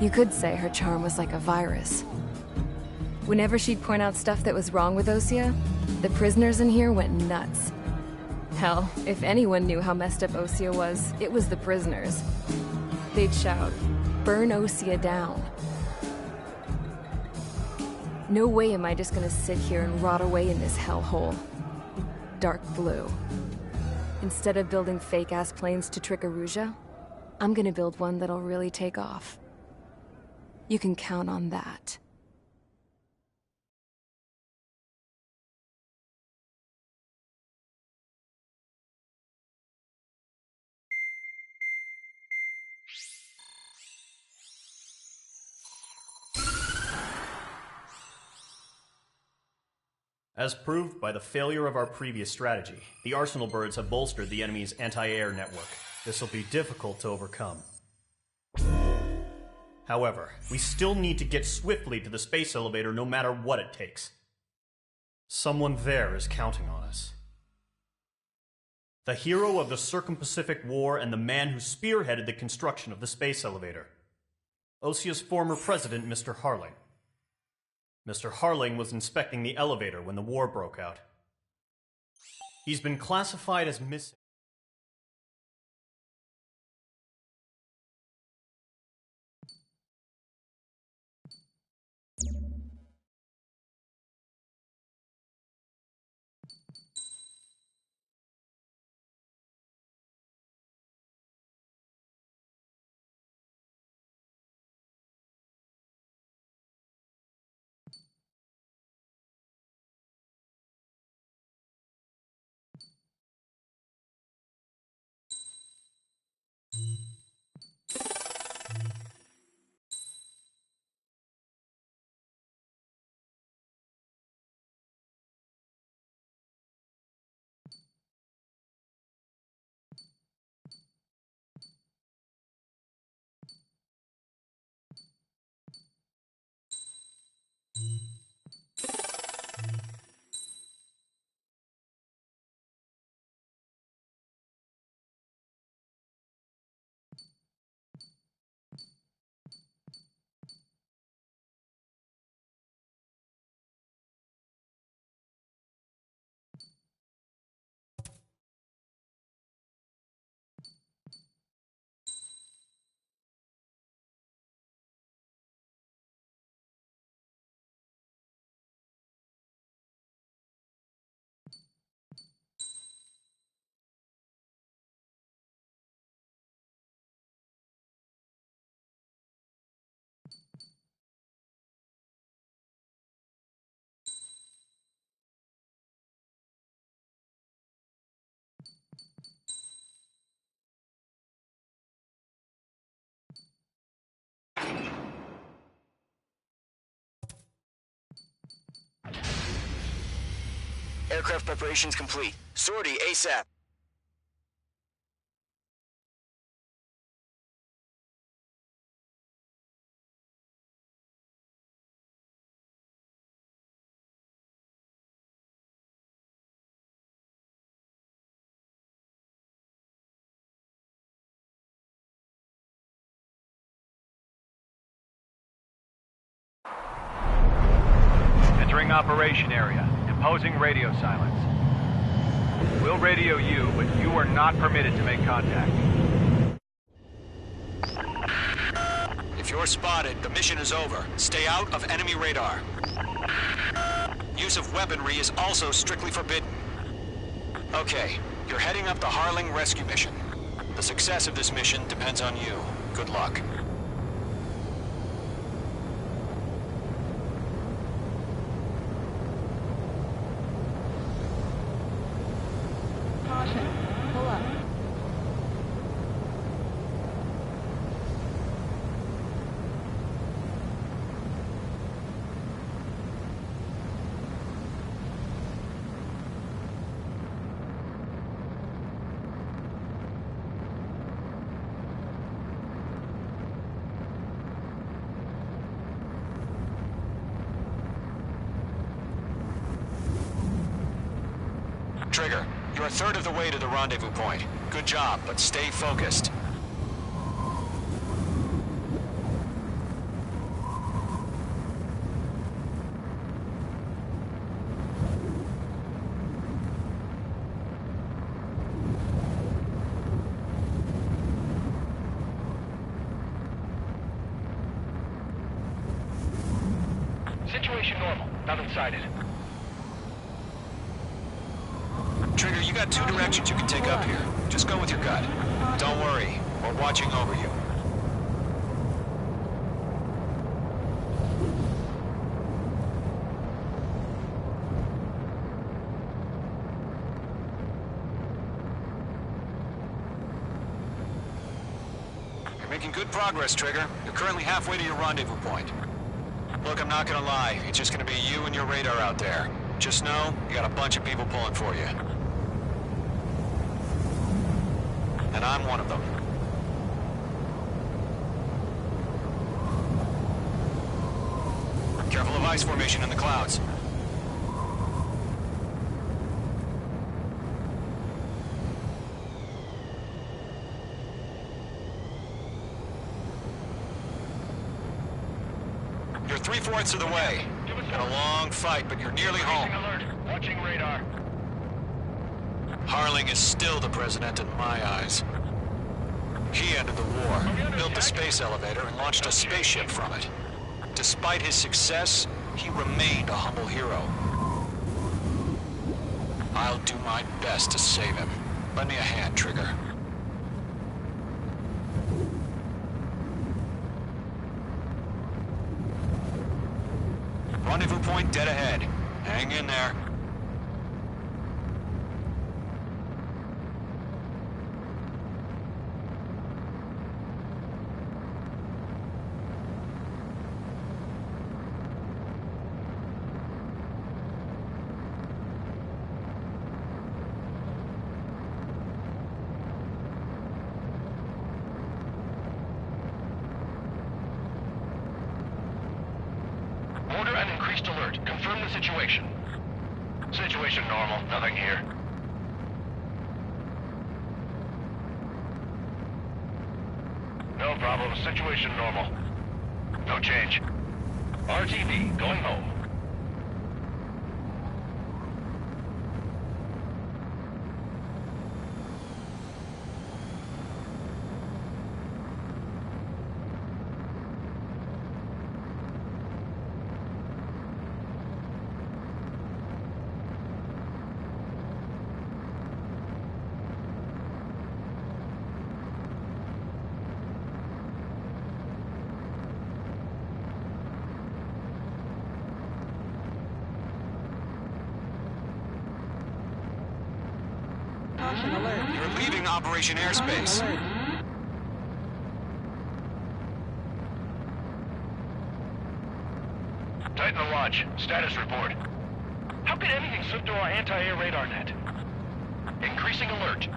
You could say her charm was like a virus. Whenever she'd point out stuff that was wrong with Osia, the prisoners in here went nuts. Hell, if anyone knew how messed up Osia was, it was the prisoners. They'd shout, "Burn Osia down." No way am I just gonna sit here and rot away in this hellhole. Dark blue. Instead of building fake-ass planes to trick Aruja, I'm gonna build one that'll really take off. You can count on that. As proved by the failure of our previous strategy, the Arsenal birds have bolstered the enemy's anti-air network. This will be difficult to overcome. However, we still need to get swiftly to the space elevator no matter what it takes. Someone there is counting on us. The hero of the Circum-Pacific War and the man who spearheaded the construction of the space elevator. Osia's former president, Mr. Harling. Mr. Harling was inspecting the elevator when the war broke out. He's been classified as missing. Aircraft preparations complete. Sortie ASAP. Entering operation area. Imposing radio silence. We'll radio you, but you are not permitted to make contact. If you're spotted, the mission is over. Stay out of enemy radar. Use of weaponry is also strictly forbidden. Okay, you're heading up the Harling rescue mission. The success of this mission depends on you. Good luck. Caution. Pull up. Trigger, you're a third of the way to the rendezvous point. Good job, but stay focused. Situation normal. Nothing sighted. Trigger, you got two directions you can take up here. Just go with your gut. Don't worry, we're watching over you. You're making good progress, Trigger. You're currently halfway to your rendezvous point. Look, I'm not gonna lie. It's just gonna be you and your radar out there. Just know, you got a bunch of people pulling for you. And I'm one of them. Careful of ice formation in the clouds. You're 3/4 of the way. Been a long fight, but you're nearly home. Alert. Watching radar. Harling is still the president in my eyes. He ended the war, built the space elevator, and launched a spaceship from it. Despite his success, he remained a humble hero. I'll do my best to save him. Lend me a hand, Trigger. Rendezvous point dead ahead. Hang in there. Order an increased alert. Confirm the situation. Situation normal. Nothing here. No problem. Situation normal. No change. RTV, going home. Caution alert. You're leaving Operation Airspace. Alert. Tighten the watch. Status report. How could anything slip through our anti-air radar net? Increasing alert.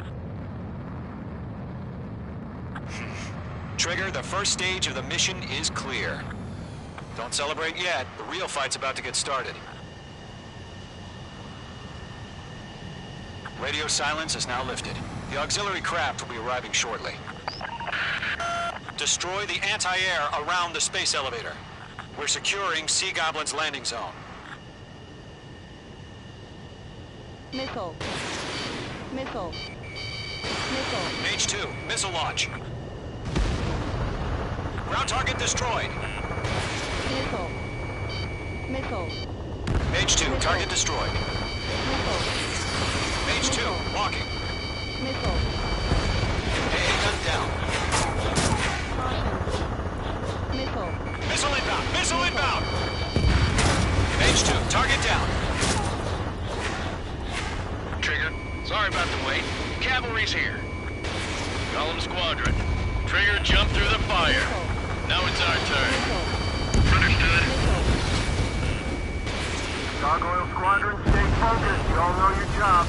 Trigger, the first stage of the mission is clear. Don't celebrate yet. The real fight's about to get started. Radio silence is now lifted. The auxiliary craft will be arriving shortly. Destroy the anti-air around the space elevator. We're securing Sea Goblin's landing zone. Missile. Missile. Missile. Mage 2, missile launch. Ground target destroyed. Missile. Missile. Mage 2, Missile. target destroyed. Missile. Mage 2, Missile. walking. Missile. AA gun down. Missile. Missile inbound! Missile inbound! Mage 2, target down. Trigger, sorry about the wait. Cavalry's here. Column Squadron. Trigger, jump through the fire. Now it's our turn. Understood. Gargoyle Squadron, stay focused. You all know your job.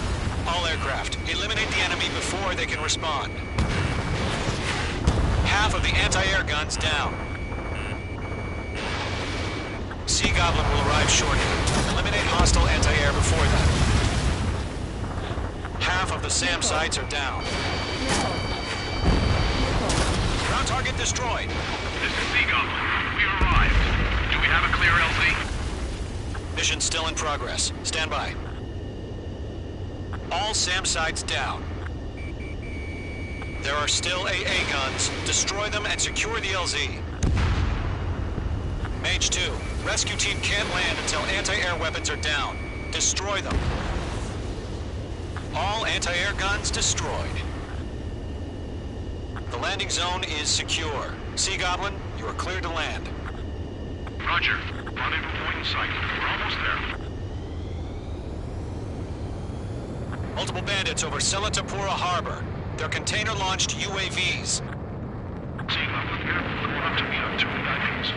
All aircraft, eliminate the enemy before they can respond. Half of the anti-air guns down. Sea Goblin will arrive shortly. Eliminate hostile anti-air before that. Half of the SAM sites are down. Ground target destroyed. This is Sea Goblin. We arrived. Do we have a clear LZ? Mission still in progress. Stand by. All SAM sites down. There are still AA guns. Destroy them and secure the LZ. Mage 2, rescue team can't land until anti-air weapons are down. Destroy them. All anti-air guns destroyed. The landing zone is secure. Sea Goblin, you are clear to land. Roger. Rendezvous point in sight. We're almost there. Multiple bandits over Selatapura Harbor. They're container-launched UAVs. Sea Goblin here. Going up to meet our two landings.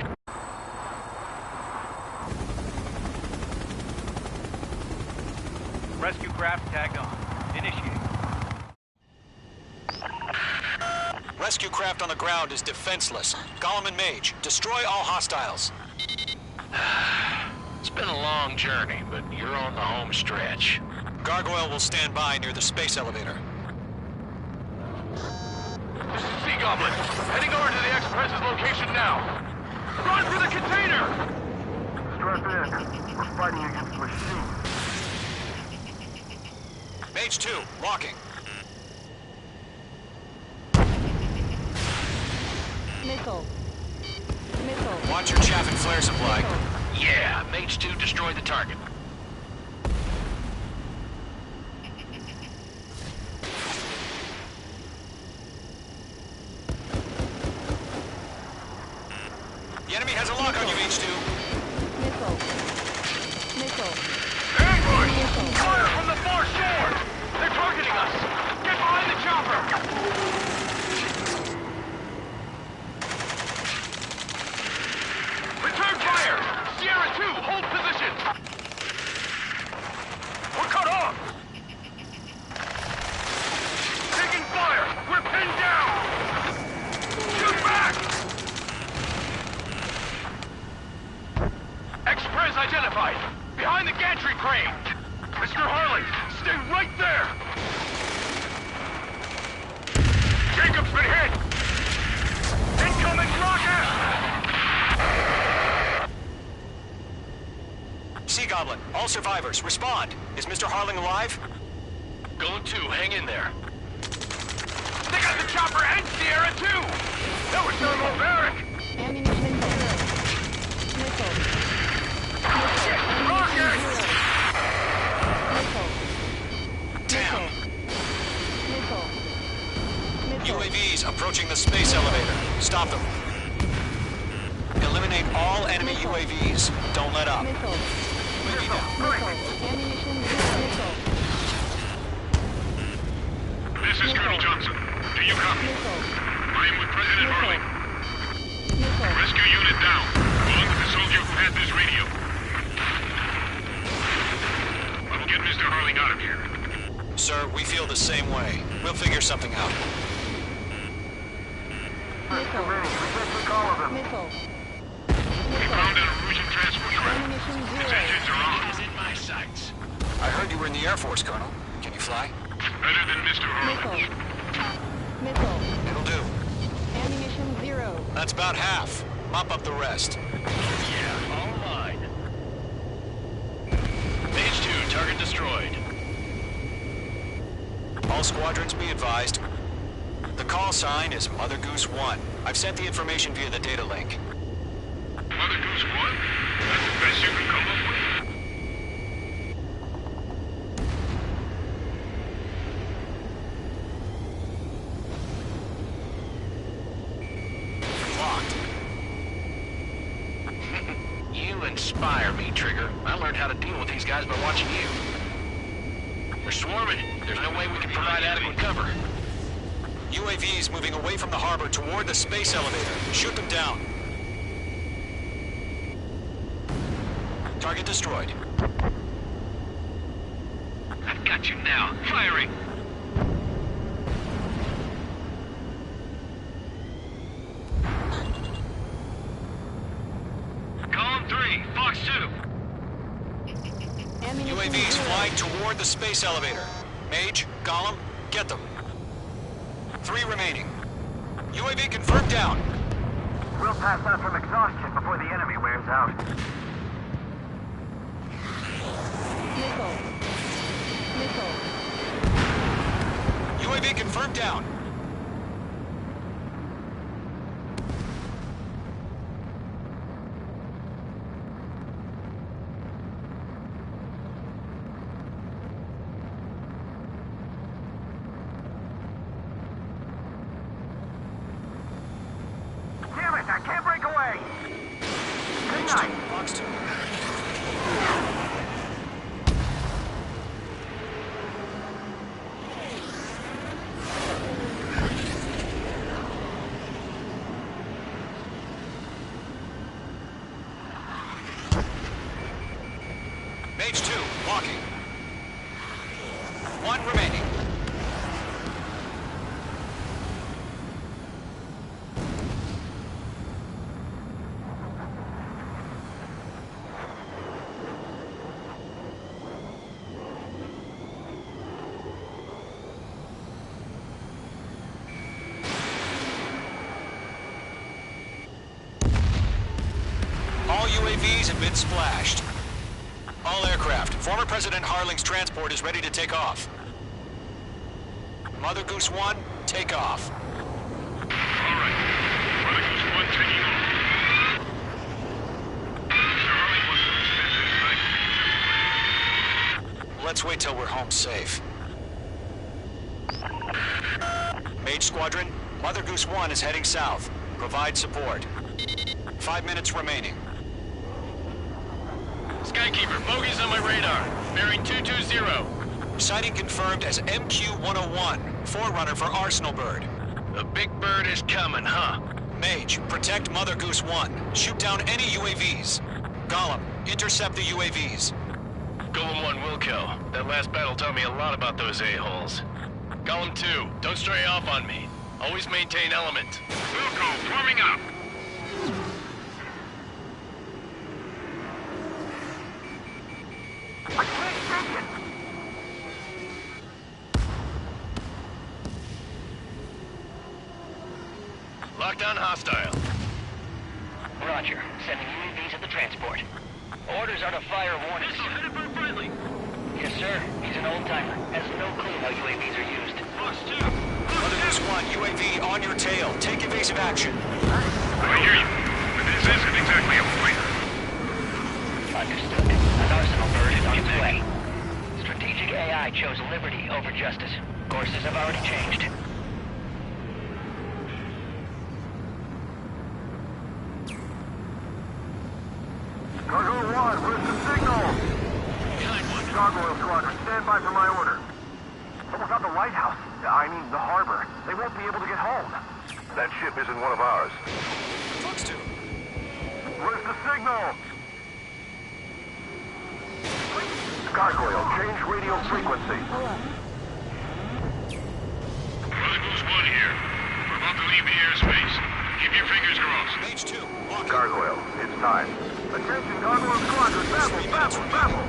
Rescue craft tagged on. Initiate. Rescue craft on the ground is defenseless. Gollum and Mage, destroy all hostiles. It's been a long journey, but you're on the home stretch. Gargoyle will stand by near the space elevator. This is Sea Goblin. Heading over to the Express's location now. Run for the container! Strap in. We're fighting against a machine. Mage 2, walking. Missile. Missile. Watch your chaff and flare supply. Yeah, Mage 2 destroyed the target. The enemy has a lock on you, Mage 2. Missile. Missile. Ambush! Missile. Fire from the far shore! They're targeting us! Get behind the chopper! Return fire! Sierra 2, hold position! We're cut off! Taking fire! We're pinned down! Shoot back! Express identified! Behind the gantry crane! Mr. Harley, stay right there! Jacob's been hit! Incoming rocket! Sea Goblin, all survivors, respond. Is Mr. Harling alive? Golem 2, hang in there. They got the chopper and Sierra 2! That was thermobaric! Ammunition zero. Missile. Missile. Rocket! Missile. Damn. Missile. Missile. UAVs approaching the space elevator. Stop them. Eliminate all enemy UAVs. Don't let up. Missile. UAV down. Missile. Ammunition zero. Missile. This is Colonel Johnson. Do you copy? Missile. I am with President Harley. Missile. Rescue unit down. Along with the soldier who had this radio. bailing out of here. Sir, we feel the same way. We'll figure something out. Missile. Missile. We found an Erusian transport trap. Ammunition Its zero. engines are on. It is in my sights. I heard you were in the Air Force, Colonel. Can you fly? Better than Mr. Hurley. Missile. Missile. It'll do. Ammunition zero. That's about half. Mop up the rest. Yeah, all mine. Page 2, target destroyed. All squadrons be advised. The call sign is Mother Goose 1. I've sent the information via the data link. Mother Goose 1? That's the best you can come up with? Locked. You inspire me, Trigger. I learned how to deal with these guys by watching you. They're swarming. There's no way we can provide adequate cover. UAVs moving away from the harbor toward the space elevator. Shoot them down. Target destroyed. I've got you now. Firing! Column 3, Fox 2. Ammunition UAVs zero. flying toward the space elevator. Mage, Gollum, get them. 3 remaining. UAV confirmed down. We'll pass out from exhaustion before the enemy wears out. Missile. Missile. UAV confirmed down. Damn it, I can't break away! Good night. Fox 2. Mage 2, walking. 1 remaining. All UAVs have been splashed. All aircraft. Former President Harling's transport is ready to take off. Mother Goose 1, take off. All right. Mother Goose 1 taking off. Mr. Hurley wants to extend his night. Let's wait till we're home safe. Mage Squadron, Mother Goose 1 is heading south. Provide support. 5 minutes remaining. Skykeeper, bogeys on my radar. Bearing 220. Sighting confirmed as MQ-101, forerunner for Arsenal Bird. The big bird is coming, huh? Mage, protect Mother Goose 1. Shoot down any UAVs. Gollum, intercept the UAVs. Golem 1 will kill. That last battle taught me a lot about those a-holes. Golem 2, don't stray off on me. Always maintain element. Wilco, forming up. I can't take it! Lockdown hostile. Roger. Sending UAVs at the transport. Orders are to fire warnings. Missile headed for friendly. Yes, sir. He's an old-timer. Has no clue how UAVs are used. Fox 2. Mother Goose 1, UAV on your tail. Take evasive action. I hear you. But this isn't exactly a fight. Understood. An Arsenal Bird is on its way. Strategic AI chose liberty over justice. Courses have already changed. Gargoyle 1, where's the signal? Gargoyle Squadron, stand by for my order. Someone's at the lighthouse. I mean, the harbor. They won't be able to get home. That ship isn't one of ours. Fox 2. Where's the signal? Gargoyle, change radio frequency. Mother Goose 1 here. We're about to leave the airspace. Keep your fingers crossed. Mage 2, walk. Gargoyle, it's time. Attention, Gargoyle Squadron, babble.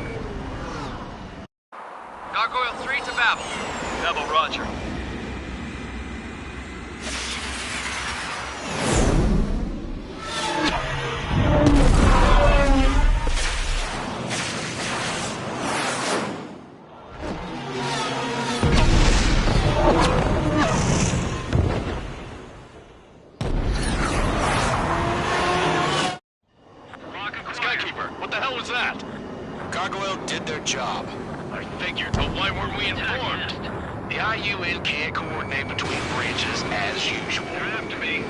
Gargoyle 3 to Babel. Babel, roger. Skykeeper, what the hell was that? Gargoyle did their job. I figured, but why weren't we informed? The IUN can't coordinate between branches as usual. They're after me.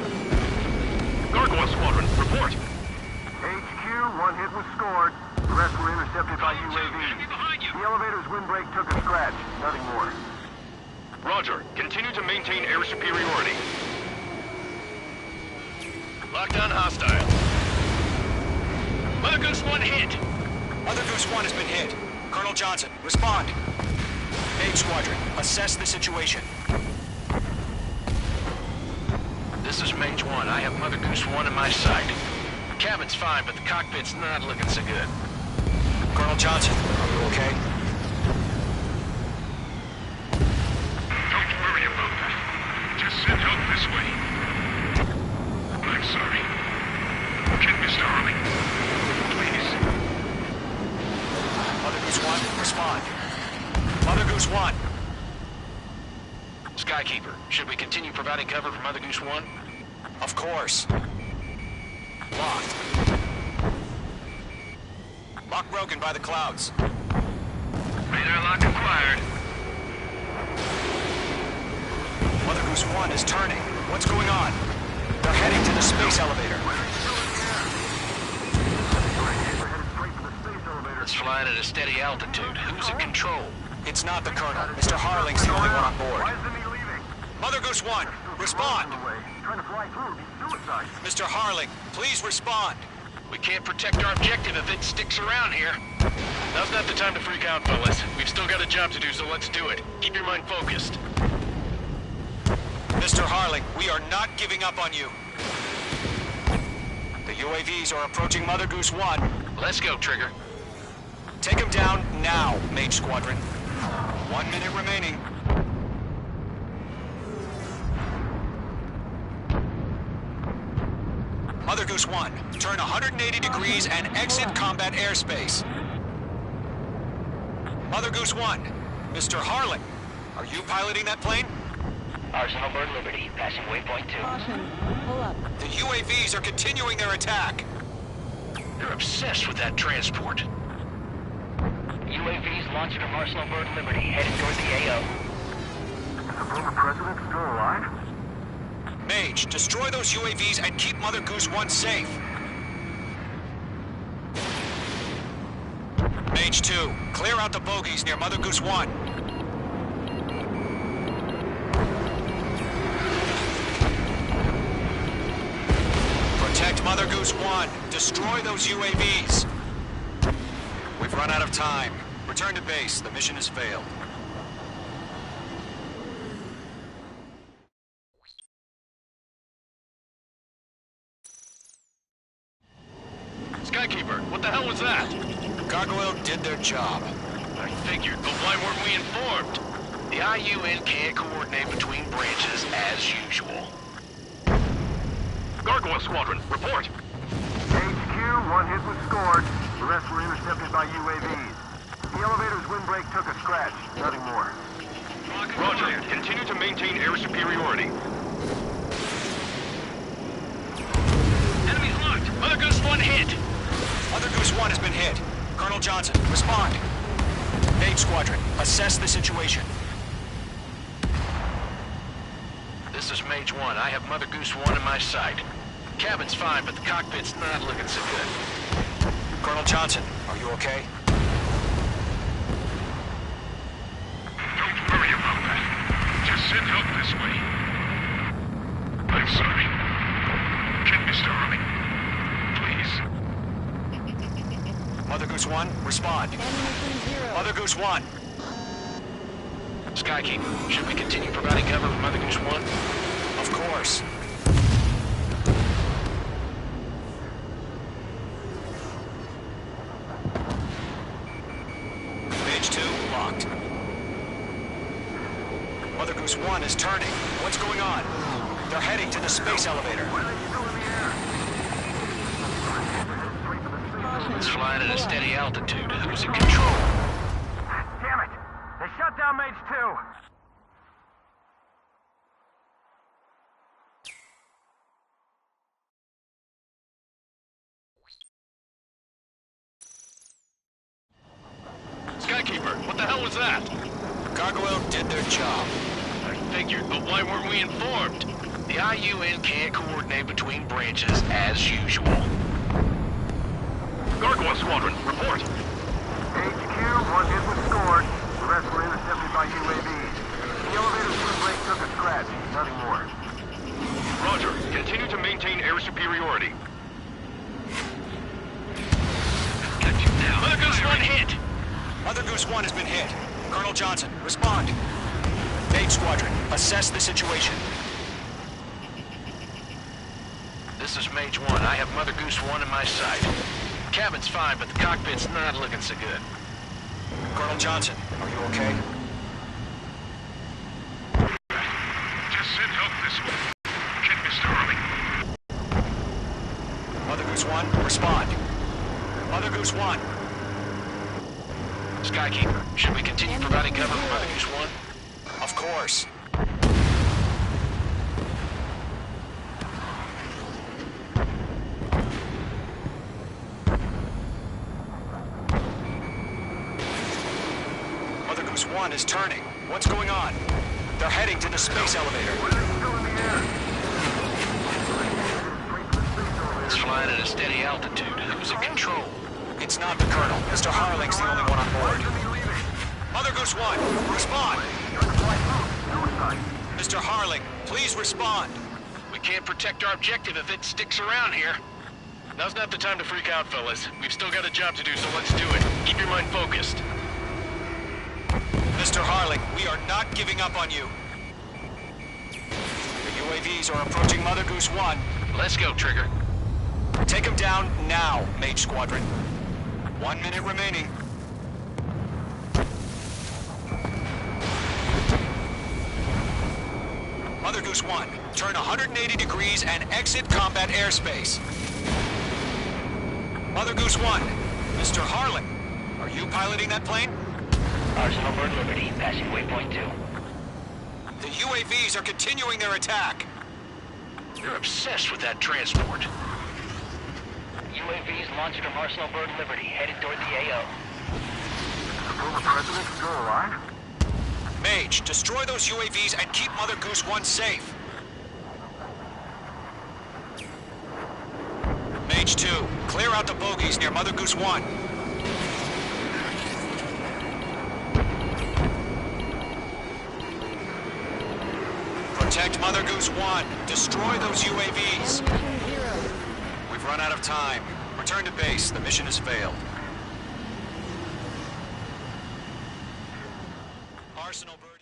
Gargoyle Squadron, report. HQ, one hit was scored. The rest were intercepted by UAVs. The elevator's windbreak took a scratch. Nothing more. Roger. Continue to maintain air superiority. Lockdown hostile. Mother Goose 1 hit. Mother Goose 1 has been hit. Colonel Johnson, respond. Mage Squadron, assess the situation. This is Mage 1. I have Mother Goose 1 in my sight. Cabin's fine, but the cockpit's not looking so good. Colonel Johnson, are you okay? Don't worry about that. Just send help this way. I'm sorry. Get Mr. Harling. Please. Mother Goose 1, respond. Mother Goose 1. Skykeeper, should we continue providing cover for Mother Goose 1? Of course. Locked. Lock broken by the clouds. Radar lock acquired. Mother Goose 1 is turning. What's going on? They're heading to the space elevator. It's flying at a steady altitude. Who's in control? It's not the Colonel. Mr. Harling's the only one on board. Why isn't he leaving? Mother Goose 1, respond! He's trying to fly through. He's suicide. Mr. Harling, please respond. We can't protect our objective if it sticks around here. Now's not the time to freak out, fellas. We've still got a job to do, so let's do it. Keep your mind focused. Mr. Harling, we are not giving up on you. The UAVs are approaching Mother Goose 1. Let's go, Trigger. Take him down now, Mage Squadron. 1 minute remaining. Mother Goose 1, turn 180 degrees and exit combat airspace. Mother Goose 1, Mr. Harling, are you piloting that plane? Arsenal Bird Liberty, passing waypoint 2. Caution. Pull up. The UAVs are continuing their attack. They're obsessed with that transport. UAVs launched from Arsenal Bird Liberty, headed toward the AO. Is the former president still alive? Mage, destroy those UAVs and keep Mother Goose 1 safe. Mage 2, clear out the bogies near Mother Goose 1. Protect Mother Goose 1. Destroy those UAVs. We've run out of time. Return to base. The mission has failed. Skykeeper, what the hell was that? Gargoyle did their job. I figured, but why weren't we informed? The IUN can't coordinate between branches as usual. Gargoyle Squadron, report. HQ, one hit was scored. The rest were intercepted by UAVs. The elevator's windbreak took a scratch. Nothing more. Roger. Continue to maintain air superiority. Enemy's locked. Mother Goose 1 hit. Mother Goose 1 has been hit. Colonel Johnson, respond. Mage Squadron, assess the situation. This is Mage 1. I have Mother Goose 1 in my sight. Cabin's fine, but the cockpit's not looking so good. Colonel Johnson, are you okay? Don't worry about that. Just send help this way. I'm sorry. Get Mr. Harling. Please. Mother Goose 1, respond. Ammunition Mother Goose 1. Skykeeper, should we continue providing cover with Mother Goose 1? Of course. Mage 2, locked. Mother Goose 1 is turning. What's going on? They're heading to the space elevator. It's flying at a steady altitude. Who's in control? Damn it! They shut down Mage 2! Skykeeper, what the hell was that? Gargoyle did their job. I figured, but why weren't we informed? The IUN can't coordinate between branches as usual. Gargoyle Squadron, report. HQ, one hit was scored. The rest were intercepted by UAVs. The elevator's foot brake took a scratch. Nothing more. Roger. Continue to maintain air superiority. Mother Goose 1 hit! Mother Goose 1 has been hit. Colonel Johnson, respond. Mage Squadron, assess the situation. This is Mage 1. I have Mother Goose 1 in my sight. Cabin's fine, but the cockpit's not looking so good. Colonel Johnson, are you okay? Just send help this way. Get Mr. Harling. Mother Goose 1, respond. Mother Goose 1. Skykeeper, should we continue providing cover for Mother Goose 1? Of course. Mother Goose 1 is turning. What's going on? They're heading to the space elevator. It's flying at a steady altitude. Who's in control? It's not the Colonel. Mr. Harling's the only one on board. Mother Goose 1, respond! Mr. Harling, please respond. We can't protect our objective if it sticks around here. Now's not the time to freak out, fellas. We've still got a job to do, so let's do it. Keep your mind focused. Mr. Harling, we are not giving up on you. The UAVs are approaching Mother Goose 1. Let's go, Trigger. Take him down now, Mage Squadron. 1 minute remaining. Mother Goose 1, turn 180 degrees and exit combat airspace. Mother Goose 1, Mr. Harling, are you piloting that plane? Arsenal Bird Liberty, passing waypoint 2. The UAVs are continuing their attack. You're obsessed with that transport. UAVs launched from Arsenal Bird Liberty, headed toward the AO. The former president still alive? Mage, destroy those UAVs and keep Mother Goose 1 safe. Mage 2, clear out the bogies near Mother Goose 1. Protect Mother Goose 1. Destroy those UAVs. We've run out of time. Return to base. The mission has failed. Arsenal Bird.